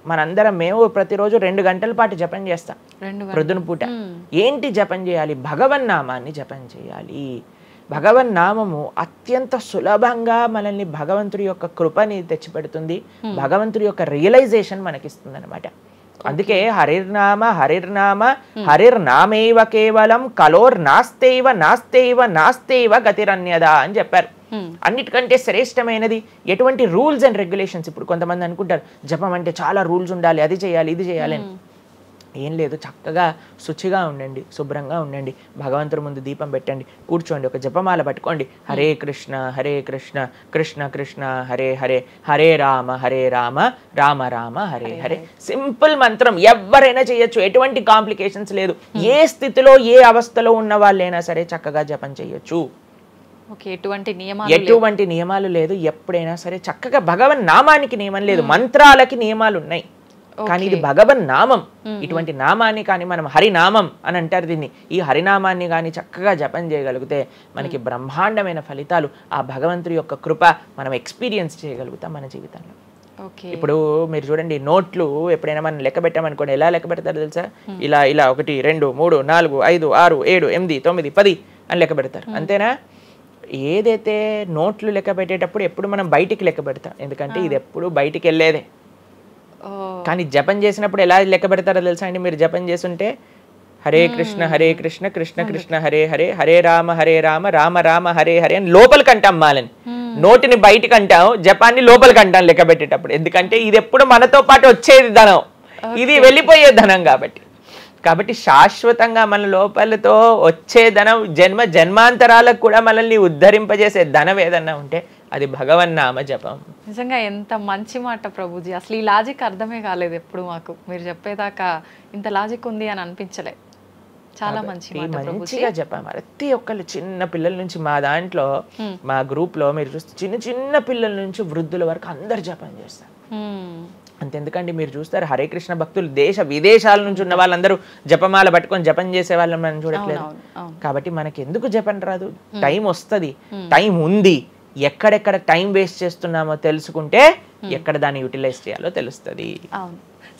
మేము ప్రతిరోజు 2 గంటల పాటు జపం చేస్తాం ప్రొద్దున పూట. ఏంటి జపం చేయాలి? భగవన్నామాన్ని జపం చేయాలి. భగవన్నామము అత్యంత సులభంగా మనల్ని భగవంతుడి యొక్క కృపని తెచ్చిపెడుతుంది, భగవంతుడి యొక్క రియలైజేషన్ మనకిస్తుంది అనమాట. అందుకే హరిర్నామ హరిర్నామ హరిర్నామేవ కేవలం కలోర్ నాస్తేవ నాస్తేవ నాస్తేవ గతిరన్యదా అని చెప్పారు. అన్నిటికంటే శ్రేష్టమైనది ఎటువంటి రూల్స్ అండ్ రెగ్యులేషన్స్. ఇప్పుడు కొంతమంది అనుకుంటారు జపం అంటే చాలా రూల్స్ ఉండాలి, అది చేయాలి ఇది చేయాలి అని. ఏం లేదు, చక్కగా శుచిగా ఉండండి, శుభ్రంగా ఉండండి, భగవంతుడి ముందు దీపం పెట్టండి, కూర్చోండి, ఒక జపమాల పట్టుకోండి. హరే కృష్ణ కృష్ణ కృష్ణ హరే హరే, హరే రామ రామ రామ హరే హరే. సింపుల్ మంత్రం, ఎవరైనా చేయొచ్చు, ఎటువంటి కాంప్లికేషన్స్ లేదు. ఏ స్థితిలో ఏ అవస్థలో ఉన్న వాళ్ళైనా సరే చక్కగా జపం చేయొచ్చు. ఎటువంటి నియమాలు లేదు. ఎప్పుడైనా సరే చక్కగా భగవన్ నామానికి నియమం లేదు, మంత్రాలకి నియమాలు ఉన్నాయి, కానీ ఇది భగవన్ నామం. ఇటువంటి నామాన్ని కానీ మనం హరినామం అని అంటారు దీన్ని. ఈ హరినామాన్ని కానీ చక్కగా జపం చేయగలిగితే మనకి బ్రహ్మాండమైన ఫలితాలు, ఆ భగవంతుడి యొక్క కృప మనం ఎక్స్పీరియన్స్ చేయగలుగుతాం మన జీవితంలో. ఇప్పుడు మీరు చూడండి, నోట్లు ఎప్పుడైనా మనం లెక్క పెట్టామనుకోండి, ఎలా లెక్క పెడతారు తెలుసా? ఇలా 1 2 3 4 5 6 7 8 9 10 అని లెక్క పెడతారు, అంతేనా? ఏదైతే నోట్లు లెక్క పెట్టేటప్పుడు ఎప్పుడు మనం బయటికి లెక్క పెడతాం, ఎందుకంటే ఇది ఎప్పుడు బయటికి వెళ్ళేదే. కానీ జపం చేసినప్పుడు ఎలా లెక్క పెడతారో తెలుసా అండి? మీరు జపం చేస్తుంటే హరే కృష్ణ కృష్ణ కృష్ణ హరే హరే, హరే రామ రామ రామ హరే హరే అని లోపలికి అంటాం మాలని. నోటిని బయటికి అంటాం, జపాన్ని లోపలికి అంటాం లెక్క పెట్టేటప్పుడు. ఎందుకంటే ఇది ఎప్పుడు మనతో పాటు వచ్చేది ధనం, ఇది వెళ్ళిపోయే ధనం. కాబట్టి శాశ్వతంగా మన లోపలతో వచ్చే ధనం, జన్మాంతరాలకు కూడా మనల్ని ఉద్ధరింపజేసే ధనం ఏదన్నా ఉంటే అది భగవన్నామ జపం. నిజంగా ఎంత మంచి మాట ప్రభుజీ. అసలు ఈ లాజిక్ అర్థమే కాలేదు ఎప్పుడు మాకు. మీరు చెప్పేదాకా ఇంత లాజిక్ ఉంది అని అనిపించలే. చాలా మంచిగా చెప్పాము. ప్రతి ఒక్కళ్ళు చిన్న పిల్లల నుంచి, మా దాంట్లో మా గ్రూప్ లో మీరు చూస్తే చిన్న పిల్లల నుంచి వృద్ధుల వరకు అందరు జపం చేస్తారు. అంతెందుకండి, మీరు చూస్తారు హరే కృష్ణ భక్తులు దేశ విదేశాల నుంచి ఉన్న వాళ్ళందరూ జపమాల పట్టుకొని జపం చేసే వాళ్ళని మనం చూడట్లేదు. కాబట్టి మనకి ఎందుకు జపం రాదు? టైం వస్తుంది, టైం ఉంది. ఎక్కడెక్కడ టైం వేస్ట్ చేస్తున్నామో తెలుసుకుంటే ఎక్కడ దాన్ని యూటిలైజ్ చేయాలో తెలుస్తుంది.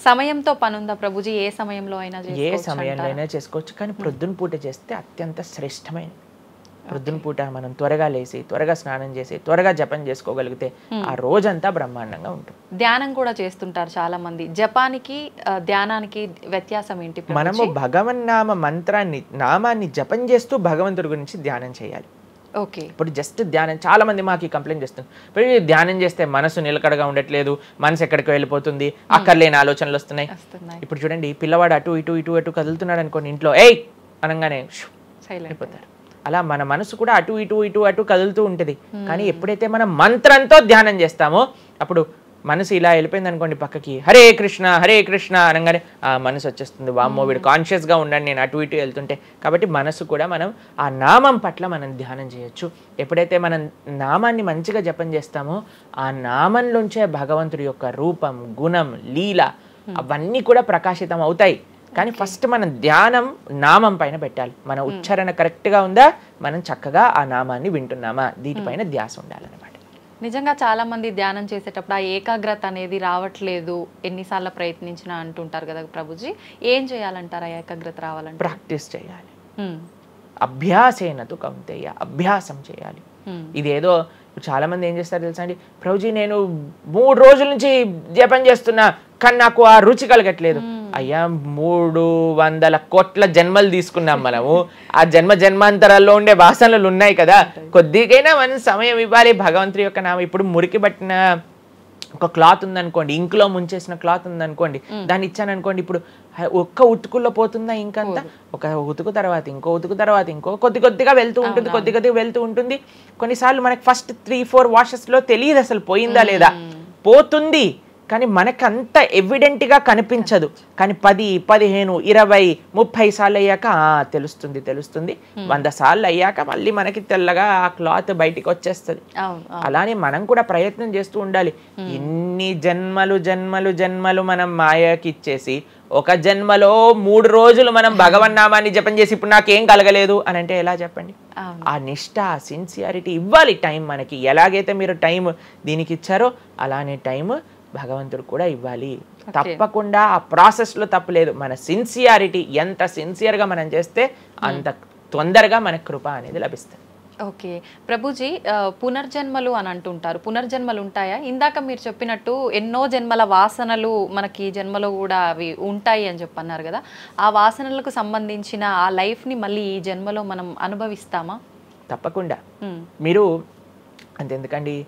సమయంతో పని ఉందా ప్రభుజీ? ఏ సమయంలో అయినా చేసుకోవచ్చు, కానీ ప్రొద్దున పూట చేస్తే అత్యంత శ్రేష్టమైన. ప్రొద్దున పూట మనం త్వరగా లేసి, త్వరగా స్నానం చేసి, త్వరగా జపం చేసుకోగలిగితే ఆ రోజంతా బ్రహ్మాండంగా ఉంటుంది. ధ్యానం కూడా చేస్తుంటారు చాలా మంది. జపానికి ధ్యానానికి వ్యత్యాసం ఏంటి? మనము భగవన్నామ మంత్రాన్ని, నామాన్ని జపం చేస్తూ భగవంతుడి గురించి ధ్యానం చేయాలి. ఇప్పుడు జస్ట్ ధ్యానం, చాలా మంది మాకు కంప్లైంట్ చేస్తుంది, ఇప్పుడు ధ్యానం చేస్తే మనసు నిలకడగా ఉండట్లేదు, మనసు ఎక్కడికి వెళ్ళిపోతుంది, అక్కర్లేని ఆలోచనలు వస్తున్నాయి. ఇప్పుడు చూడండి, పిల్లవాడు అటు ఇటు ఇటు అటు కదులుతున్నాడు అనుకోండి, ఇంట్లో ఏయ్ అనగానే అయిపోతారు. అలా మన మనసు కూడా అటు ఇటు ఇటు అటు కదులుతూ ఉంటుంది. కానీ ఎప్పుడైతే మనం మంత్రంతో ధ్యానం చేస్తామో అప్పుడు మనసు ఇలా వెళ్ళిపోయింది అనుకోండి పక్కకి, హరే కృష్ణ అనగానే ఆ మనసు వచ్చేస్తుంది, వామ్మో వీడు కాన్షియస్గా ఉండండి నేను అటు ఇటు వెళ్తుంటే. కాబట్టి మనసు కూడా మనం ఆ నామం పట్ల మనం ధ్యానం చేయొచ్చు. ఎప్పుడైతే మనం నామాన్ని మంచిగా జపం చేస్తామో ఆ నామంలోంచే భగవంతుడి యొక్క రూపం, గుణం, లీల అవన్నీ కూడా ప్రకాశితం అవుతాయి. కానీ ఫస్ట్ మనం ధ్యానం నామం పైన పెట్టాలి. మన ఉచ్చారణ కరెక్ట్గా ఉందా, మనం చక్కగా ఆ నామాన్ని వింటున్నామా, దీనిపైన ధ్యాస ఉండాలన్నమాట. నిజంగా చాలా మంది ధ్యానం చేసేటప్పుడు ఆ ఏకాగ్రత అనేది రావట్లేదు, ఎన్నిసార్లు ప్రయత్నించినా అంటుంటారు కదా ప్రభుజీ. ఏం చేయాలంటారు ఆ ఏకాగ్రత రావాలంటే? ప్రాక్టీస్ చేయాలి. అభ్యాసేనతు కౌంతేయ, అభ్యాసం చేయాలి. ఇదేదో చాలా మంది ఏం చేస్తారు తెలుసా అండి, ప్రభుజీ నేను 3 రోజుల నుంచి జపం చేస్తున్నా కానీ నాకు ఆ రుచి కలగట్లేదు. అయ్యా 300 కోట్ల జన్మలు తీసుకున్నాం మనము, ఆ జన్మాంతరాల్లో ఉండే వాసనలు ఉన్నాయి కదా, కొద్దిగైనా మనం సమయం ఇవ్వాలి భగవంతుడి యొక్క నామం. ఇప్పుడు మురికి పట్టిన ఒక క్లాత్ ఉందనుకోండి, ఇంకులో ముంచేసిన క్లాత్ ఉందనుకోండి, దాన్ని ఇచ్చాను అనుకోండి, ఇప్పుడు ఒక్క ఉతుకుల్లో పోతుందా ఇంకంతా? ఒక ఉతుకు తర్వాత ఇంకో ఉతుకు తర్వాత ఇంకో కొద్దిగా వెళ్తూ ఉంటుంది, కొద్దిగా వెళ్తూ ఉంటుంది. కొన్నిసార్లు మనకి ఫస్ట్ 3-4 వాషెస్లో తెలియదు అసలు పోయిందా లేదా. పోతుంది కానీ మనకంత ఎవిడెంట్గా కనిపించదు. కానీ 10, 15, 20, 30 సార్లు అయ్యాక తెలుస్తుంది. 100 సార్లు అయ్యాక మళ్ళీ మనకి తెల్లగా ఆ క్లాత్ బయటికి వచ్చేస్తుంది. అలానే మనం కూడా ప్రయత్నం చేస్తూ ఉండాలి. ఎన్ని జన్మలు మనం మాయకి ఇచ్చేసి ఒక జన్మలో 3 రోజులు మనం భగవన్నామాన్ని జపం చేసి ఇప్పుడు నాకేం కలగలేదు అని అంటే ఎలా చెప్పండి? ఆ నిష్ఠ, సిన్సియారిటీ ఇవ్వాలి టైం మనకి. ఎలాగైతే మీరు టైం దీనికి ఇచ్చారో అలానే టైం భగవంతుడు కూడా ఇవ్వాలి. తప్పకుండా ఆ ప్రాసెస్లో తప్పలేదు. మన సిన్సియారిటీ ఎంత సిన్సియర్గా మనం చేస్తే అంత తొందరగా మనకు కృప అనేది లభిస్తుంది. ఓకే ప్రభుజీ, పునర్జన్మలు అని అంటుంటారు. పునర్జన్మలు ఉంటాయా? ఇందాక మీరు చెప్పినట్టు ఎన్నో జన్మల వాసనలు మనకి జన్మలో కూడా అవి ఉంటాయి అని చెప్పన్నారు కదా, ఆ వాసనలకు సంబంధించిన ఆ లైఫ్ని మళ్ళీ ఈ జన్మలో మనం అనుభవిస్తామా? తప్పకుండా. మీరు అంతెందుకండి,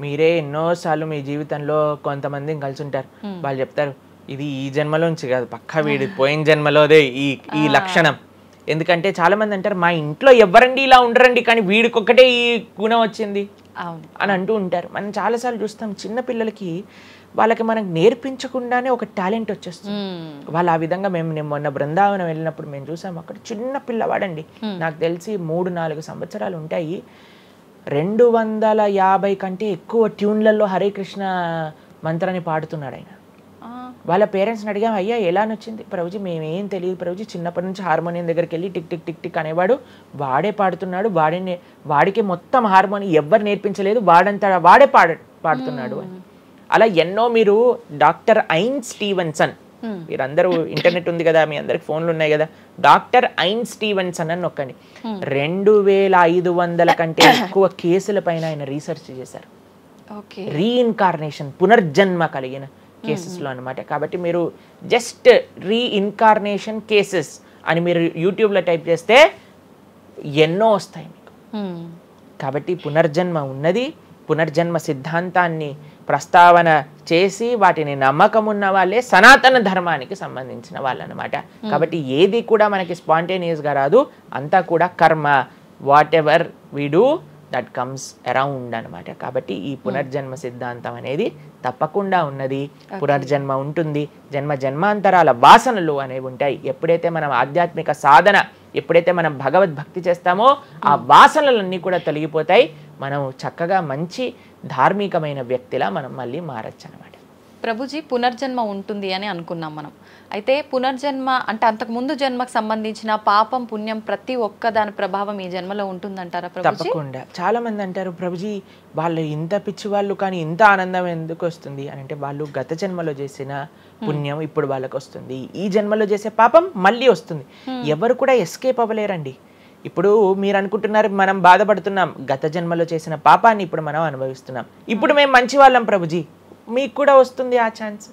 మీరే ఎన్నోసార్లు మీ జీవితంలో కొంతమందిని కలిసి ఉంటారు. వాళ్ళు చెప్తారు ఇది ఈ జన్మలోంచి కాదు, పక్కా వీడి పోయిన జన్మలోదే ఈ లక్షణం. ఎందుకంటే చాలా మంది అంటారు మా ఇంట్లో ఎవరండి ఇలా ఉండరండి కానీ వీడికొక్కటే ఈ గుణం వచ్చింది అని అంటూ ఉంటారు. మనం చాలాసార్లు చూస్తాం చిన్న పిల్లలకి వాళ్ళకి మనకు నేర్పించకుండానే ఒక టాలెంట్ వచ్చేస్తుంది. వాళ్ళు ఆ విధంగా నేను మొన్న బృందావనం వెళ్ళినప్పుడు మేము చూసాము, అక్కడ చిన్న పిల్లవాడండి, నాకు తెలిసి 3-4 సంవత్సరాలు ఉంటాయి, 250 కంటే ఎక్కువ ట్యూన్లలో హరే కృష్ణ మంత్రాన్ని పాడుతున్నాడు ఆయన. వాళ్ళ పేరెంట్స్ని అడిగాం, అయ్యా ఎలా నచ్చింది? ప్రభుజీ మేమేం తెలియదు ప్రభుజీ, చిన్నప్పటి నుంచి హార్మోనియం దగ్గరికి వెళ్ళి టిక్ టిక్ టిక్ టిక్ అనేవాడు, వాడే పాడుతున్నాడు, వాడికి మొత్తం హార్మోనియం ఎవ్వరు నేర్పించలేదు, వాడే పాడుతున్నాడు అని. అలా ఎన్నో. మీరు డాక్టర్ ఐన్ స్టీవెన్సన్, మీరందరూ ఇంటర్నెట్ ఉంది కదా, మీ అందరికి ఫోన్లు ఉన్నాయి కదా, డాక్టర్ ఐన్ స్టీవెన్సన్ అని నొక్కండి. 2500 కంటే ఎక్కువ కేసుల పైన ఆయన రీసెర్చ్ చేశారు. రీఇన్కార్నేషన్, పునర్జన్మ కలిగిన కేసెస్లో అనమాట. కాబట్టి మీరు జస్ట్ రీఇన్కార్నేషన్ కేసెస్ అని మీరు యూట్యూబ్లో టైప్ చేస్తే ఎన్నో వస్తాయి మీకు. కాబట్టి పునర్జన్మ ఉన్నది. పునర్జన్మ సిద్ధాంతాన్ని ప్రస్తావన చేసి వాటిని నమ్మకం ఉన్న వాళ్ళే సనాతన ధర్మానికి సంబంధించిన వాళ్ళు అనమాట. కాబట్టి ఏది కూడా మనకి స్పాంటేనియస్గా రాదు, అంతా కూడా కర్మ, what ever we do that comes around అనమాట. కాబట్టి ఈ పునర్జన్మ సిద్ధాంతం అనేది తప్పకుండా ఉన్నది. పునర్జన్మ ఉంటుంది, జన్మాంతరాల వాసనలు అనేవి ఉంటాయి. ఎప్పుడైతే మనం ఆధ్యాత్మిక సాధన, ఎప్పుడైతే మనం భగవద్భక్తి చేస్తామో ఆ వాసనలన్నీ కూడా తొలగిపోతాయి. మనం చక్కగా మంచి ధార్మికమైన వ్యక్తిలా మనం మళ్ళీ మారచ్చు అనమాట. ప్రభుజీ, పునర్జన్మ ఉంటుంది అని అనుకున్నాం మనం. అయితే పునర్జన్మ అంటే అంతకుముందు జన్మకు సంబంధించిన పాపం పుణ్యం ప్రతి ఒక్క దాని ప్రభావం ఈ జన్మలో ఉంటుందంటారా ప్రభుజీ? తప్పకుండా. చాలా మంది అంటారు ప్రభుజీ వాళ్ళు ఇంత పిచ్చి వాళ్ళు కానీ ఇంత ఆనందం ఎందుకు వస్తుంది అని అంటే, వాళ్ళు గత జన్మలో చేసిన పుణ్యం ఇప్పుడు వాళ్ళకి వస్తుంది, ఈ జన్మలో చేసే పాపం మళ్ళీ వస్తుంది. ఎవరు కూడా ఎస్కేప్ అవ్వలేరండి. ఇప్పుడు మీరు అనుకుంటున్నారు మనం బాధపడుతున్నాం, గత జన్మలో చేసిన పాపాన్ని ఇప్పుడు మనం అనుభవిస్తున్నాం, ఇప్పుడు మేము మంచి వాళ్ళం ప్రభుజీ, మీకు కూడా వస్తుంది ఆ ఛాన్స్.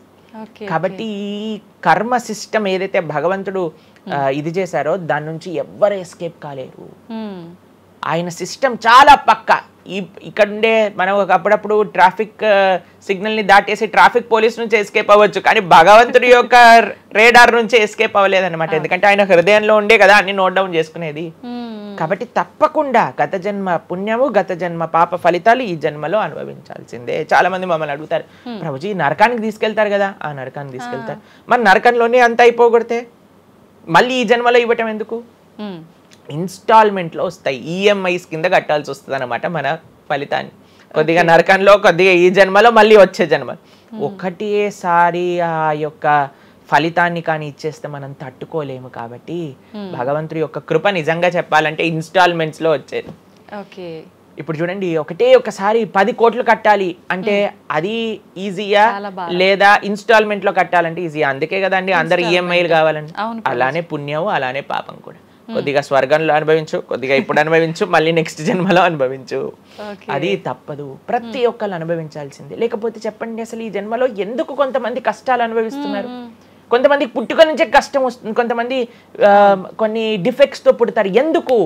కాబట్టి ఈ కర్మ సిస్టమ్ ఏదైతే భగవంతుడు ఇది చేశారో దాని నుంచి ఎవ్వరు ఎస్కేప్ కాలేరు. ఆయన సిస్టమ్ చాలా పక్కా. ఇక్కడ ఉండే మనం అప్పుడప్పుడు ట్రాఫిక్ సిగ్నల్ని దాటేసి ట్రాఫిక్ పోలీస్ నుంచి ఎస్కేప్ అవ్వచ్చు, కానీ భగవంతుడి యొక్క రేడార్ నుంచి ఎస్కేప్ అవ్వలేదన్నమాట. ఎందుకంటే ఆయన హృదయంలో ఉండే కదా అన్ని నోట్ డౌన్ చేసుకునేది. కాబట్టి తప్పకుండా గత జన్మ పుణ్యము గత జన్మ పాప ఫలితాలు ఈ జన్మలో అనుభవించాల్సిందే. చాలా మంది మమ్మల్ని అడుగుతారు, ప్రభుజీ నరకానికి తీసుకెళ్తారు కదా. ఆ నరకానికి తీసుకెళ్తారు, మరి నరకంలోనే అంత అయిపోగొడితే మళ్ళీ ఈ జన్మలో ఇవ్వటం ఎందుకు? ఇన్స్టాల్మెంట్లో వస్తాయి, ఈఎంఐస్ కింద కట్టాల్సి వస్తుంది అనమాట మన ఫలితాన్ని. కొద్దిగా నరకంలో, కొద్దిగా ఈ జన్మలో, మళ్ళీ వచ్చే జన్మ. ఒకటేసారి ఆ యొక్క ఫలితాన్ని కానీ ఇచ్చేస్తే మనం తట్టుకోలేము. కాబట్టి భగవంతుడి యొక్క కృప నిజంగా చెప్పాలంటే ఇన్స్టాల్మెంట్స్లో వచ్చేది. ఇప్పుడు చూడండి, ఒకసారి 10 కోట్లు కట్టాలి అంటే అది ఈజీయా, లేదా ఇన్స్టాల్మెంట్ లో కట్టాలంటే ఈజీయా? అందుకే కదండి అందరు ఈఎంఐలు కావాలండి. అలానే పుణ్యం, అలానే పాపం కూడా. కొద్దిగా స్వర్గంలో అనుభవించు, కొద్దిగా ఇప్పుడు అనుభవించు, మళ్ళీ నెక్స్ట్ జన్మలో అనుభవించు. అది తప్పదు, ప్రతి ఒక్కరు అనుభవించాల్సిందే. లేకపోతే చెప్పండి, అసలు ఈ జన్మలో ఎందుకు కొంతమంది కష్టాలు అనుభవిస్తున్నారు? కొంతమందికి పుట్టుక నుంచే కష్టం వస్తుంది, కొంతమంది కొన్ని డిఫెక్ట్స్ తో పుడతారు. ఎందుకు?